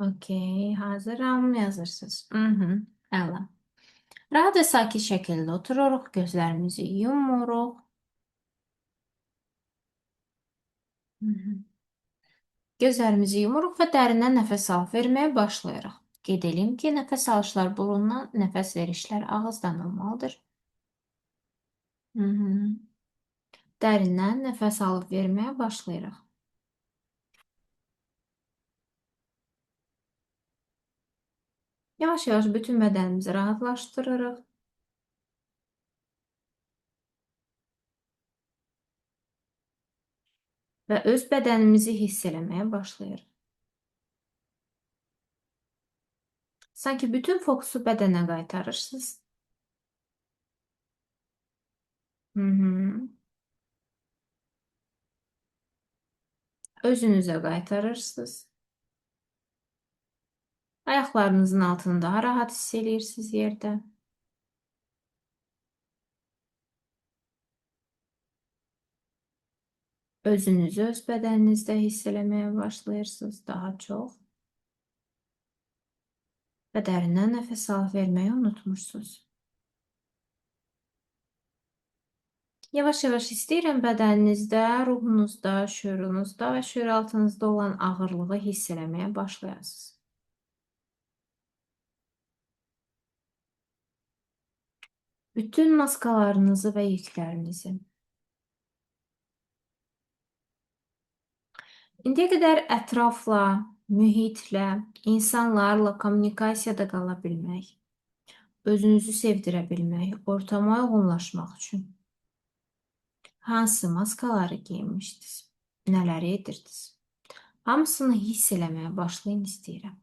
Okey, hazıram, yazırsınız. Əla. Rahat və sakit şəkildə otururuq, gözlərimizi yumuruq. Gözlərimizi yumuruq və dərindən nəfəs alıb verməyə başlayırıq. Qeyd edeyim ki, nəfəs alışlar burundan, nəfəs verişlər ağızdan olmalıdır. Dərindən nəfəs alıb verməyə başlayırıq. Yavaş-yavaş bütün bədənimizi rahatlaşdırırıq. Və öz bədənimizi hiss eləməyə başlayırıq. Sanki bütün fokusu bədənə qaytarırsınız. Özünüzə qaytarırsınız. Ayaqlarınızın altını daha rahat hiss edirsiniz yerdə. Özünüzü öz bədəninizdə hiss eləməyə başlayırsınız daha çox. Və dərindən nəfəs alıb verməyi unutmursunuz. Yavaş-yavaş istəyirəm bədəninizdə, ruhunuzda, şüurunuzda və şüur altınızda olan ağırlığı hiss eləməyə başlayasınız. Bütün maskalarınızı və yüklərinizi. İndiyə qədər ətrafla, mühitlə, insanlarla kommunikasiyada qala bilmək, özünüzü sevdirə bilmək, ortama uyğunlaşmaq üçün hansı maskaları geyinmişdiniz, nələri edirdiniz? Hamısını hiss eləməyə başlayın istəyirəm.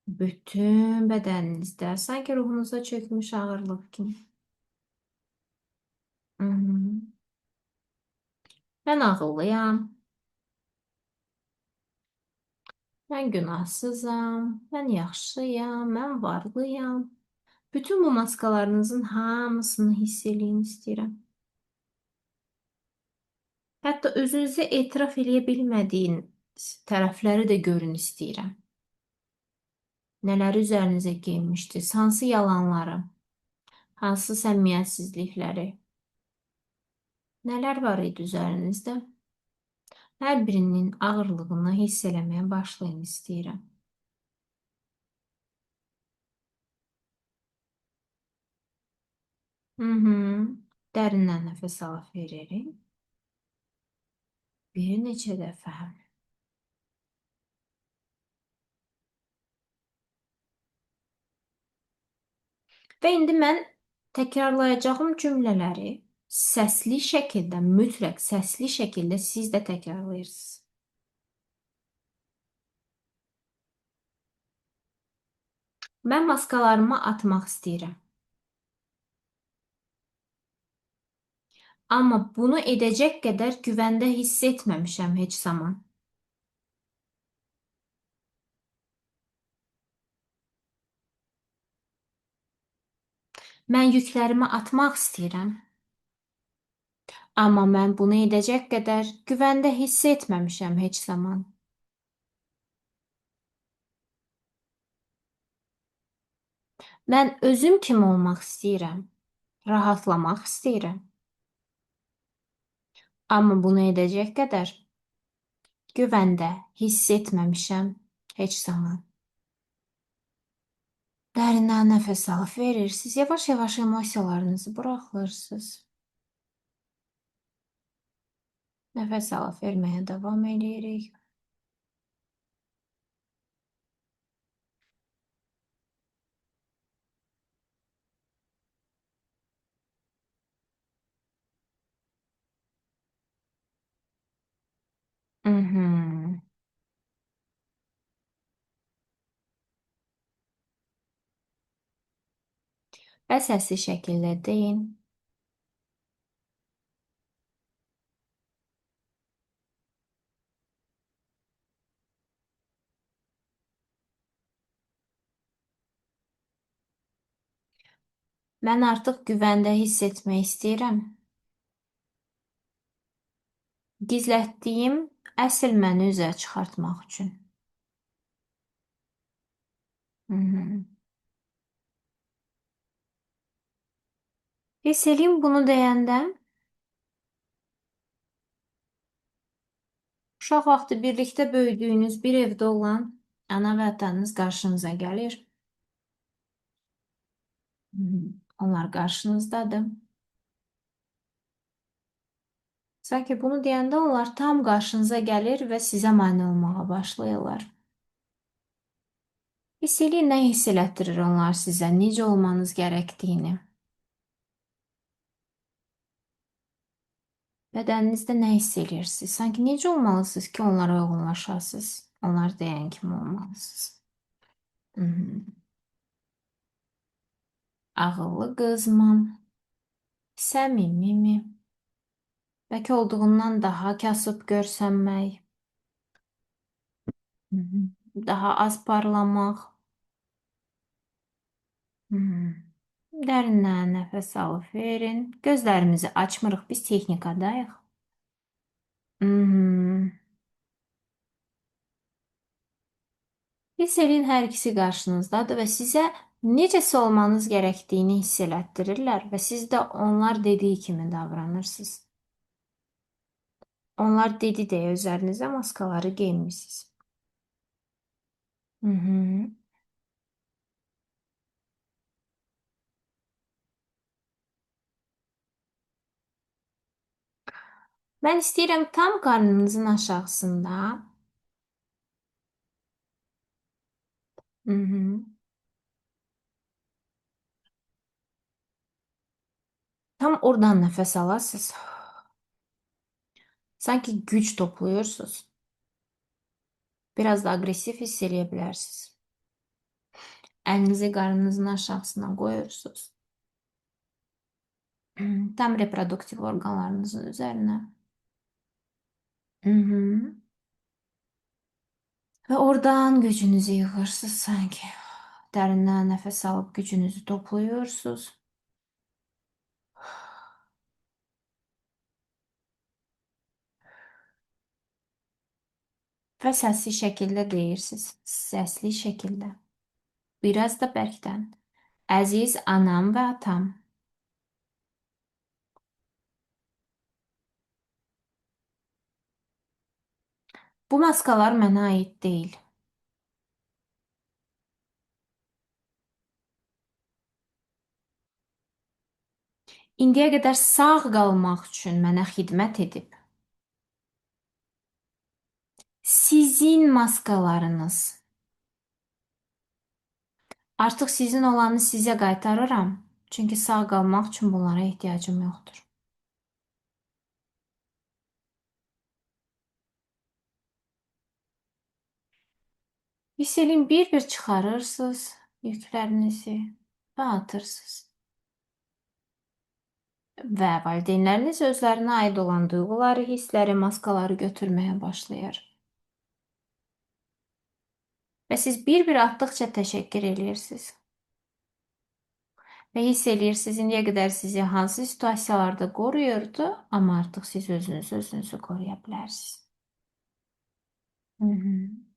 Bütün bədəninizdə, sanki ruhunuza çökmüş ağırlıq kimi. Mən ağıllıyam, mən günahsızam, mən yaxşıyam, mən varlıyam. Bütün bu maskalarınızın hamısını hiss eləyin istəyirəm. Hətta özünüzə etiraf eləyə bilmədiyiniz tərəfləri də görün istəyirəm. Nələri üzərinizə geyinmişdiniz, hansı yalanları, hansı səmimiyyətsizlikləri, nələr var idi üzərinizdə? Hər birinin ağırlığını hiss eləməyə başlayın istəyirəm. Dərindən nəfəs alıb veririk. Bir neçə dəfə. Və indi mən təkrarlayacağım cümlələri səsli şəkildə, mütləq səsli şəkildə siz də təkrarlayırsınız. Mən maskalarımı atmaq istəyirəm. Amma bunu edəcək qədər güvəndə hiss etməmişəm heç zaman. Mən yüklərimi atmaq istəyirəm. Amma mən bunu edəcək qədər güvəndə hiss etməmişəm heç zaman. Mən özüm kimi olmaq istəyirəm. Rahatlamaq istəyirəm. Amma bunu edəcək qədər güvəndə hiss etməmişəm heç zaman. Dərindən nəfəs alıb verirsiniz. Yavaş-yavaş emosiyalarınızı buraxırsınız. Nəfəs alıb verməyə davam edirik. Və səsli şəkildə deyin. Mən artıq güvəndə hiss etmək istəyirəm. Gizlətdiyim əsl məni üzə çıxartmaq üçün. Hiss edeyim bunu deyəndə uşaq vaxtı birlikdə böyüdüyünüz bir evdə olan ana və atanız qarşınıza gəlir. Onlar qarşınızdadır. Sanki bunu deyəndə onlar tam qarşınıza gəlir və sizə mane olmağa başlayırlar. Hiss eləyin, nə hiss elətdirir onlar sizə, necə olmanız gərəkdiyini. Bədəninizdə nə hiss edirsiniz? Sanki necə olmalısınız ki, onlara uyğunlaşasınız? Onlar deyən kimi olmalısınız. Ağıllı qızmı? Səmimi mi? Bəlkə olduğundan daha kasıb görsənmək, daha az parlamaq. Hmm. Dərindən nəfəs alıb verin. Gözlərimizi açmırıq, biz texnikadayıq. Hmm. Hiss eləyin hər ikisi qarşınızdadır və sizə necəsə olmanız gərəkdiyini hiss elətdirirlər və siz də onlar dediyi kimi davranırsınız. Onlar dedi deyə üzərinizə maskaları geyinmisiniz. Hı -hı. Mən istəyirəm tam qarnınızın aşağısında. Hı -hı. Tam oradan nəfəs alasınız. Sanki güc toplayırsınız. Biraz da aqressiv hiss eləyə bilərsiniz. Əlinizi qarnınızın aşağısına qoyursunuz. Tam reproduktiv orqanlarınızın üzərinə. Hı -hı. Və oradan gücünüzü yığırsınız sanki. Dərindən nəfəs alıb gücünüzü toplayırsınız. Və səsli şəkildə deyirsiniz. Səsli şəkildə. Biraz da bərkdən. Əziz anam və atam. Bu maskalar mənə aid deyil. İndiyə qədər sağ qalmaq üçün mənə xidmət edib. Sizin maskalarınız. Artıq sizin olanı sizə qaytarıram. Çünki sağ qalmaq üçün bunlara ehtiyacım yoxdur. Hiss eləyin, bir-bir çıxarırsınız yüklərinizi və atırsınız. Və valideynləriniz özlərinə aid olan duyğuları, hissləri, maskaları götürməyə başlayır. Və siz bir-bir atdıqca təşəkkür eləyirsiniz. Və hiss eləyirsiniz, indiyə qədər sizi hansı situasiyalarda qoruyurdu, amma artıq siz özünüzü qoruya bilərsiniz. Hı -hı.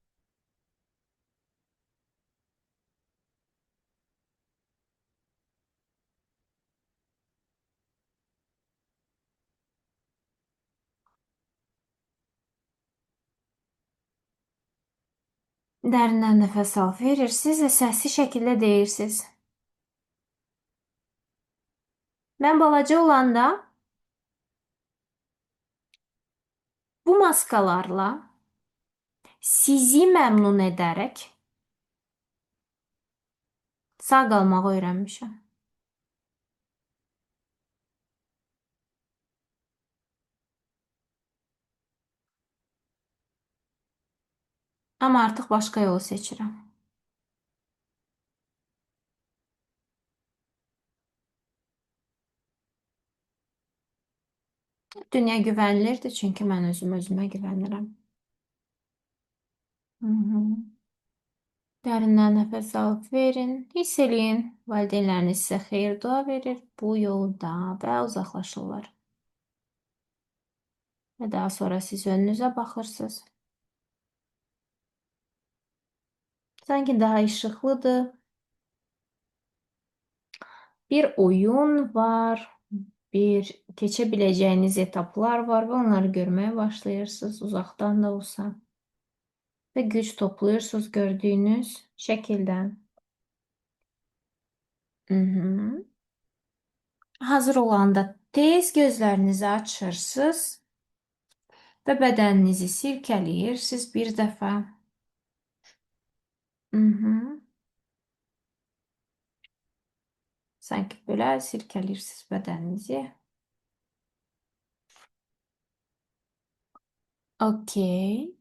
Dərindən nəfəs al, verirsiniz və səsli şəkildə deyirsiniz. Mən balaca olanda bu maskalarla sizi məmnun edərək sağ qalmağı öyrənmişəm. Amma artıq başqa yolu seçirəm. Dünya güvənilirdir, çünki mən özümə güvənirəm. Hı -hı. Dərindən nəfəs alıb verin. Hiss eləyin, valideynləriniz sizə xeyir dua verir bu yolda və uzaqlaşırlar. Və daha sonra siz önünüzə baxırsınız. Sanki daha işıqlıdır. Bir oyun var, bir keçə biləcəyiniz etaplar var və onları görməyə başlayırsınız uzaqdan da olsa. Və güc toplayırsınız gördüyünüz şəkildə. Hı -hı. Hazır olanda tez gözlərinizi açırsınız və bədəninizi sirkələyirsiniz bir dəfə. Hı -hı. Sanki belə sirkələyirsiniz bədəninizi. Okey.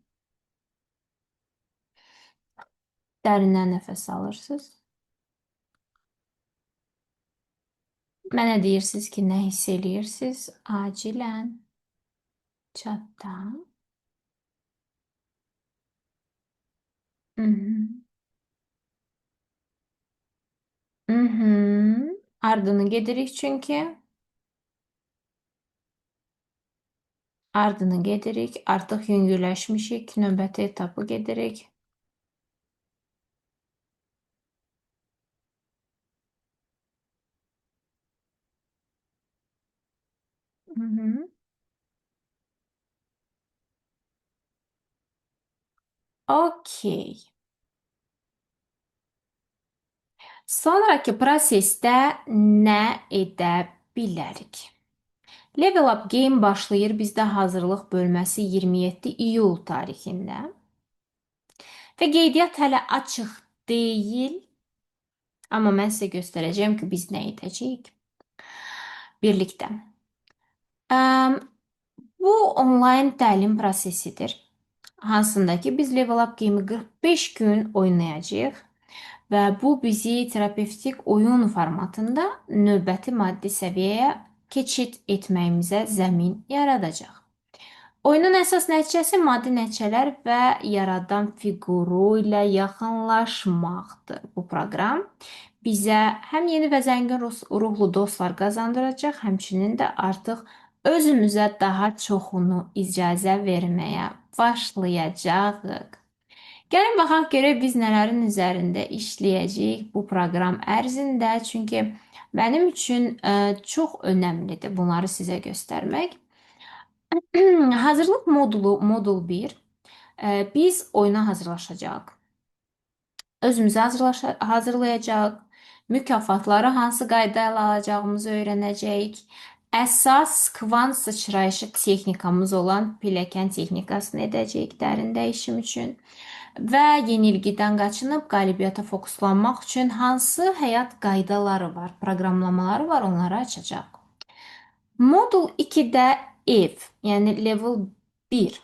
Dərindən nəfəs alırsınız. Mənə deyirsiniz ki, nə hiss eləyirsiniz? Acilən. Chatda. Hı hı. Hı hı. Ardını gedirik çünkü. Ardını gedirik. Artıq yüngülləşmişik. Növbəti etapı gedirik. Hı hı. Okey. Sonraki prosesdə nə edə bilərik? Level Up Game başlayır bizdə hazırlıq bölməsi 27 iyul tarixində və qeydiyyat hələ açıq deyil, amma mən sizə göstərəcəyim ki, biz nə edəcəyik birlikdə. Əm, Bu onlayn təlim prosesidir, hansında ki biz Level Up Game-i 45 gün oynayacağıq və bu bizi terapevtik oyun formatında növbəti maddi səviyyəyə keçid etməyimizə zəmin yaradacaq. Oyunun əsas nəticəsi maddi nəticələr və yaradan fiquru ilə yaxınlaşmaqdır. Bu proqram bizə həm yeni və zəngin ruhlu dostlar qazandıracaq, həmçinin də artıq özümüzə daha çoxunu icazə verməyə başlayacağıq. Gəlin baxaq görək biz nələrin üzərində işləyəcəyik bu proqram ərzində, çünki mənim üçün çox önəmlidir bunları sizə göstərmək. Hazırlıq modul 1. Biz oyuna hazırlaşacağıq. Özümüzü hazırlayacağıq. Mükafatları hansı qayda ilə alacağımızı öyrənəcəyik. Əsas kvan sıçrayışı texnikamız olan pilləkən texnikasını edəcəyik dərin dəyişim üçün. Və yenilgidən qaçınıb qalibiyyətə fokuslanmaq üçün hansı həyat qaydaları var, proqramlamaları var, onları açacaq. Modul 2-də ev, yəni level 1.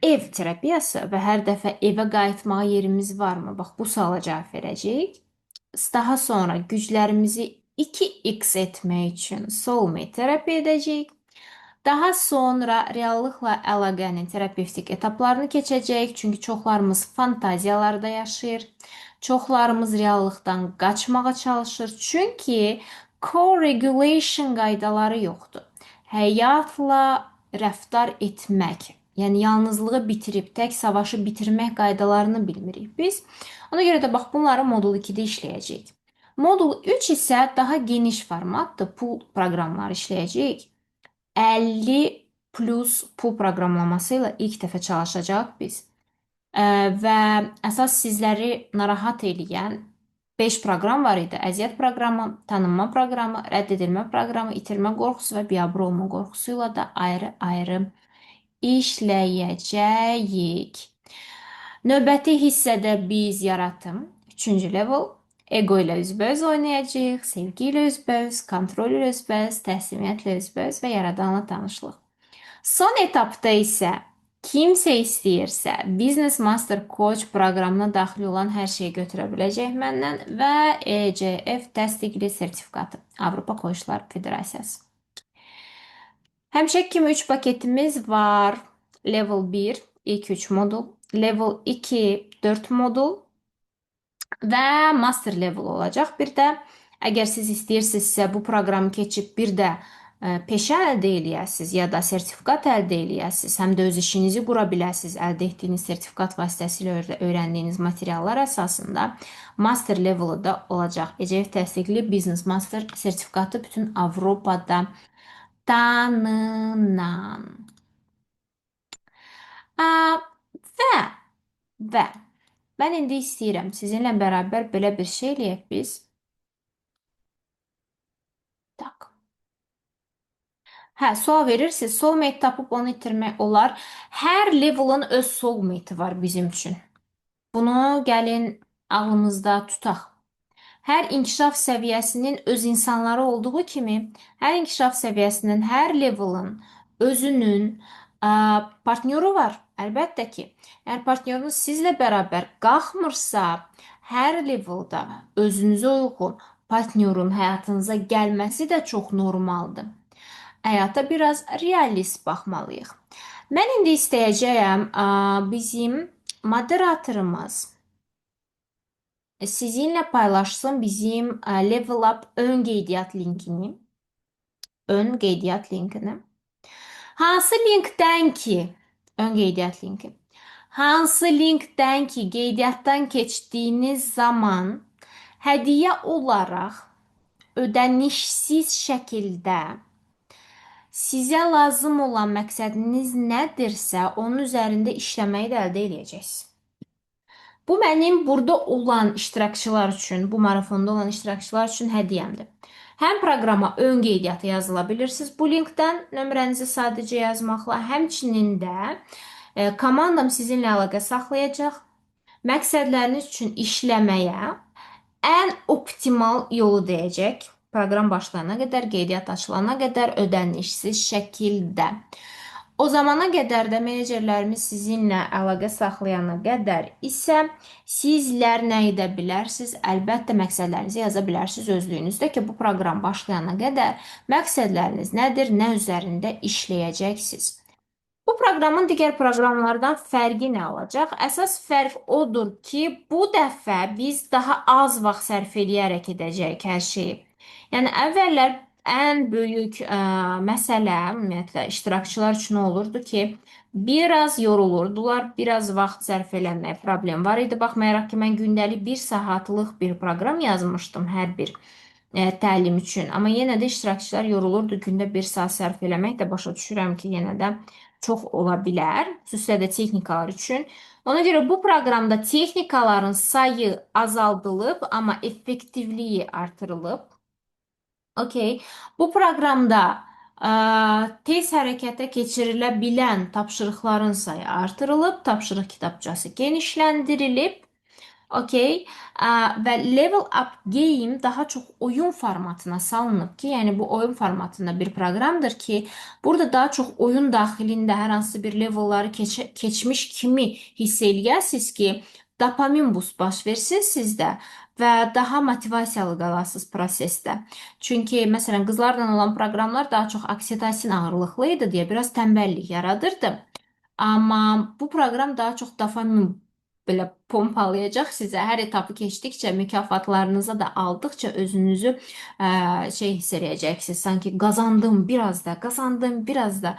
Ev terapiyası və hər dəfə evə qayıtmağa yerimiz varmı? Bax, bu suala cavab verəcəyik. Daha sonra güclərimizi 2x etmək üçün soulmate terapiya edəcəyik. Daha sonra reallıqla əlaqənin terapevtik etaplarını keçəcəyik. Çünki çoxlarımız fantaziyalarda yaşayır. Çoxlarımız reallıqdan qaçmağa çalışır. Çünki co-regulation qaydaları yoxdur. Həyatla rəftar etmək, yəni yalnızlığı bitirib tək savaşı bitirmək qaydalarını bilmirik biz. Ona görə də bax bunları modul 2-də işləyəcəyik. Modul 3 isə daha geniş formatdır. Pul proqramları işləyəcəyik. 50 plus pul proqramlaması ilə ilk dəfə çalışacağıq biz. Və əsas sizləri narahat eləyən 5 proqram var idi. Əziyyət proqramı, tanınma proqramı, rədd edilmə proqramı, itirmə qorxusu və biabır olma qorxusu ilə də ayrı-ayrı işləyəcəyik. Növbəti hissədə biz yaratım, 3-cü level, ego ilə üzbəüz oynayacağıq, sevgi ilə üzbəüz, kontrol ilə üzbəüz, təslimiyyətlə üzbəüz və yaradanla tanışlıq. Son etapda isə kimsə istəyirsə Business Master Coach proqramına daxil olan hər şeyi götürə biləcək məndən və ECF təsdiqli sertifikatı Avropa Coachlar Federasiyası. Həmişəki kimi 3 paketimiz var. Level 1 ilk 3 modul, Level 2 4 modul və Master Level olacaq. Bir də əgər siz istəyirsinizsə bu proqramı keçib bir də peşə əldə eləyəsiniz ya da sertifikat əldə eləyəsiniz, həm də öz işinizi qura biləsiniz əldə etdiyiniz sertifikat vasitəsilə öyrəndiyiniz materiallar əsasında Master Level-ı da olacaq. ECF təsdiqli Business Master sertifikatı bütün Avropada tanınan. Və və mən indi istəyirəm sizinlə bərabər belə bir şey eləyək biz. Tak. Hə, sual verirsiniz, soulmate tapıb onu itirmək olar. Hər level'ın öz soulmate'i var bizim üçün. Bunu gəlin ağlımızda tutaq. Hər inkişaf səviyyəsinin öz insanları olduğu kimi, hər inkişaf səviyyəsinin, hər level'ın özünün partnyoru var. Əlbəttə ki, əgər partnyorunuz sizlə bərabər qalxmırsa, hər level'da özünüzə uyğun partnyorun həyatınıza gəlməsi də çox normaldır. həyata biraz realist baxmalıyıq. Mən indi istəyəcəyəm bizim moderatorumuz sizinlə paylaşsın bizim Level Up ön qeydiyyat linkini. Ön qeydiyyat linkini. Hansı linkdən ki, ön qeydiyyat linki. Hansı linkdən ki, qeydiyyatdan keçdiyiniz zaman hədiyyə olaraq ödənişsiz şəkildə sizə lazım olan məqsədiniz nədirsə, onun üzərində işləməyi də əldə edəcəksiniz. Bu mənim burada olan iştirakçılar üçün, bu marafonda olan iştirakçılar üçün hədiyyəmdir. Həm proqrama ön qeydiyyata yazıla bilirsiniz bu linkdən nömrənizi sadəcə yazmaqla, həmçinin də komandam sizinlə əlaqə saxlayacaq. Məqsədləriniz üçün işləməyə ən optimal yolu deyəcək. Proqram başlayana qədər, qeydiyyat açılana qədər ödənişsiz şəkildə. O zamana qədər də menecerlərimiz sizinlə əlaqə saxlayana qədər isə sizlər nə edə bilərsiniz? Əlbəttə məqsədlərinizi yaza bilərsiniz özlüyünüzdə ki, bu proqram başlayana qədər məqsədləriniz nədir, nə üzərində işləyəcəksiniz? Bu proqramın digər proqramlardan fərqi nə olacaq? Əsas fərq odur ki, bu dəfə biz daha az vaxt sərf edərək edəcəyik hər şeyi. Yəni əvvəllər ən böyük məsələ ümumiyyətlə iştirakçılar üçün olurdu ki, biraz yorulurdular, biraz vaxt sərf eləməyə problem var idi. Baxmayaraq ki, mən gündəlik 1 saatlıq bir proqram yazmışdım hər bir təlim üçün. Amma yenə də iştirakçılar yorulurdu. Gündə 1 saat sərf eləmək də başa düşürəm ki, yenə də çox ola bilər, xüsusilə də texnikalar üçün. Ona görə bu proqramda texnikaların sayı azaldılıb, amma effektivliyi artırılıb. Okay. Bu proqramda tez hərəkətə keçirilə bilən tapşırıqların sayı artırılıb, tapşırıq kitabçası genişləndirilib. Okey. Və Level Up Game daha çox oyun formatına salınıb ki, yəni bu oyun formatında bir proqramdır ki, burada daha çox oyun daxilində hər hansı bir levelları keçmiş kimi hiss eləyəsiniz ki, dopamin boost baş versin sizdə və daha motivasiyalı qalasınız prosesdə. Çünki məsələn qızlarla olan proqramlar daha çox oksitosin ağırlıqlı idi deyə biraz tənbəllik yaradırdı. Amma bu proqram daha çox dopamin belə pompalayacaq sizə. Hər etapı keçdikcə, mükafatlarınıza da aldıqca özünüzü şey hiss edəcəksiniz. Sanki qazandım biraz da, qazandım biraz da.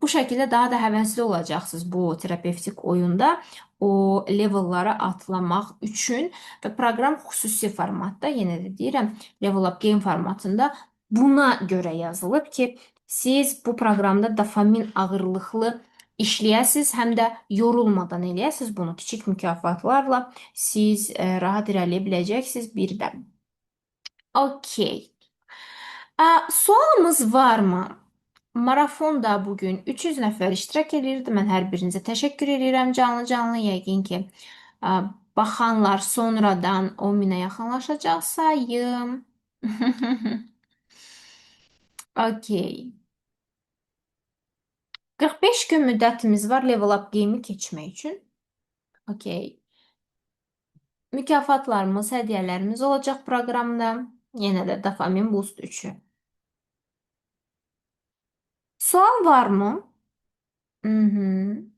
Bu şəkildə daha da həvəsli olacaqsınız bu terapevtik oyunda o levellara atlamaq üçün və proqram xüsusi formatda, yenə də deyirəm, Level Up Game formatında buna görə yazılıb ki, siz bu proqramda dopamin ağırlıqlı işləyəsiniz, həm də yorulmadan eləyəsiniz bunu kiçik mükafatlarla siz rahat irəliləyə biləcəksiniz birdən. Okey. Sualımız varmı? Marafonda bugün 300 nəfər iştirak edirdi. Mən hər birinizə təşəkkür edirəm canlı-canlı. Yəqin ki, baxanlar sonradan 10 minə yaxınlaşacaq sayım. Okey. 45 gün müddətimiz var Level Up Game-i keçmək üçün. Okey. Mükafatlarımız, hədiyyələrimiz olacaq proqramda. Yenə də dopamin boost üçün. Sual varmı? Mhm.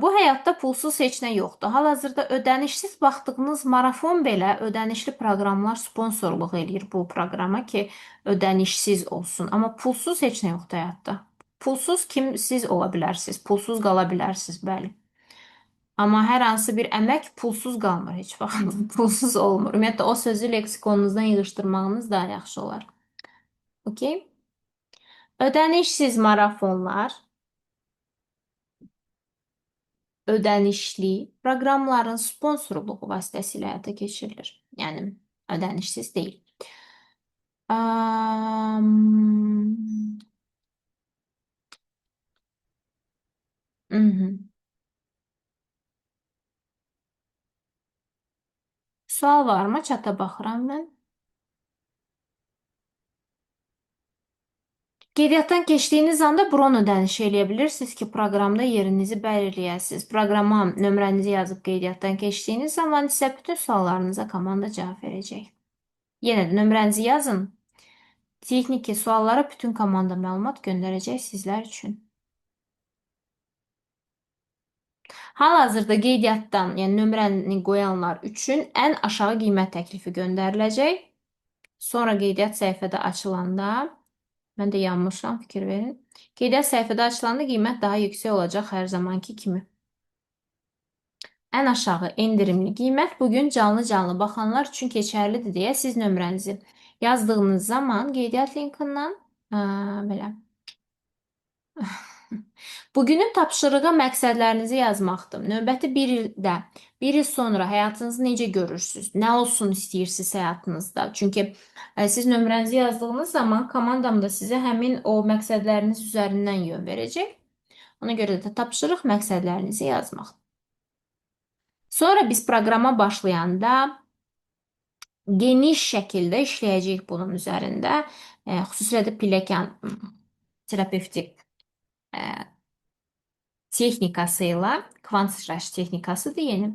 Bu həyatda pulsuz heç nə yoxdur. Hal-hazırda ödənişsiz baxdığınız marafon belə ödənişli proqramlar sponsorluq eləyir bu proqrama ki, ödənişsiz olsun. Amma pulsuz heç nə yoxdur həyatda. Pulsuz kim siz ola bilərsiniz, pulsuz qala bilərsiniz, bəli. Amma hər hansı bir əmək pulsuz qalmır heç vaxt. Pulsuz olmur. Ümumiyyətlə o sözü leksikonunuzdan yığışdırmağınız daha yaxşı olar. Okey? Ödənişsiz marafonlar ödənişli proqramların sponsorluğu vasitəsilə həyata keçirilir. Yəni ödənişsiz deyil. Mhm. Sual varmı? Çata baxıram mən. Qeydiyyatdan keçdiyiniz anda bron ödənişi eləyə bilirsiniz ki, proqramda yerinizi belirləyəsiniz. Proqrama nömrənizi yazıb qeydiyyatdan keçdiyiniz zaman isə bütün suallarınıza komanda cavab verəcək. Yenə də nömrənizi yazın. Texniki suallara bütün komanda məlumat göndərəcək sizlər üçün. Hal-hazırda qeydiyyatdan, yəni nömrəni qoyanlar üçün ən aşağı qiymət təklifi göndəriləcək. Sonra qeydiyyat səhifədə açılanda, mən də yanmışam, fikir verin. Qeydiyyat səhifədə açılanda qiymət daha yüksək olacaq hər zamanki kimi. Ən aşağı endirimli qiymət bugün canlı baxanlar üçün keçərlidir deyə siz nömrənizi yazdığınız zaman qeydiyyat linkindən belə. Bugünün tapşırığı məqsədlərinizi yazmaqdır. Növbəti bir ildə, bir il sonra həyatınızı necə görürsünüz? Nə olsun istəyirsiniz həyatınızda? Çünki siz nömrənizi yazdığınız zaman komandam da sizə həmin o məqsədləriniz üzərindən yön verəcək. Ona görə də tapşırıq məqsədlərinizi yazmaq. Sonra biz proqrama başlayanda geniş şəkildə işləyəcəyik bunun üzərində. Xüsusilə də pilləkən terapevtik texnikası ilə, kvant sıçrayış texnikasıdır yeni.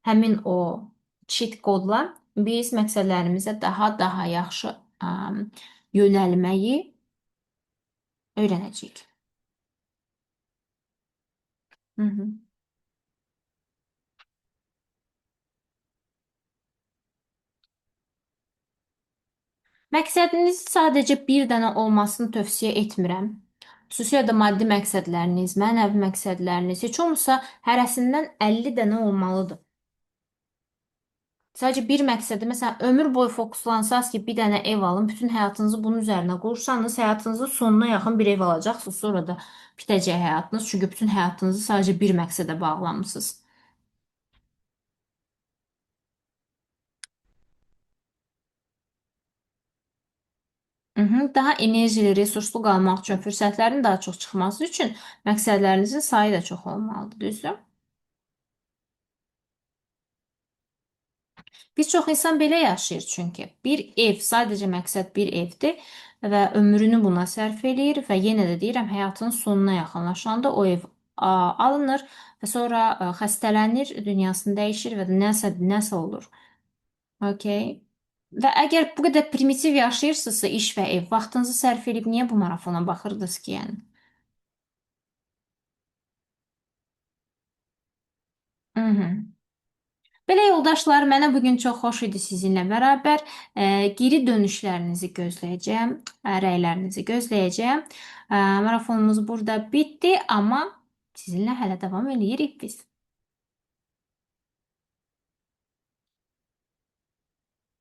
Həmin o cheat kodla biz məqsədlərimizə daha yaxşı yönəlməyi öyrənəcəyik. Hı -hı. Məqsədiniz sadəcə bir dənə olmasını tövsiyə etmirəm. Xüsusilə də maddi məqsədləriniz, mənəvi məqsədləriniz, heç olmasa hərəsindən 50 dənə olmalıdır. Sadəcə bir məqsədi, məsələn, ömür boyu fokuslansaz ki, bir dənə ev alın, bütün həyatınızı bunun üzərinə qursanız, həyatınızın sonuna yaxın bir ev alacaqsınız, sonra da bitəcək həyatınız. Çünki bütün həyatınızı sadəcə bir məqsədə bağlamısınız. Daha enerjili, resurslu qalmaq üçün, fürsətlərin daha çox çıxması üçün məqsədlərinizin sayı da çox olmalıdır, düzdür? Bir çox insan belə yaşayır çünki. Bir ev, sadəcə məqsəd bir evdir və ömrünü buna sərf eləyir və yenə də deyirəm, həyatının sonuna yaxınlaşanda o ev alınır və sonra xəstələnir, dünyasını dəyişir və nəsə olur. Okay. Və əgər bu qədər primitiv yaşayırsınızsa iş və ev, vaxtınızı sərf edib niyə bu marafona baxırdınız ki, yəni? Mhm. Belə yoldaşlar, mənə bugün çox xoş idi sizinlə bərabər. Geri dönüşlərinizi gözləyəcəm, rəylərinizi gözləyəcəm. Marafonumuz burada bitdi, amma sizinlə hələ davam eləyirik biz.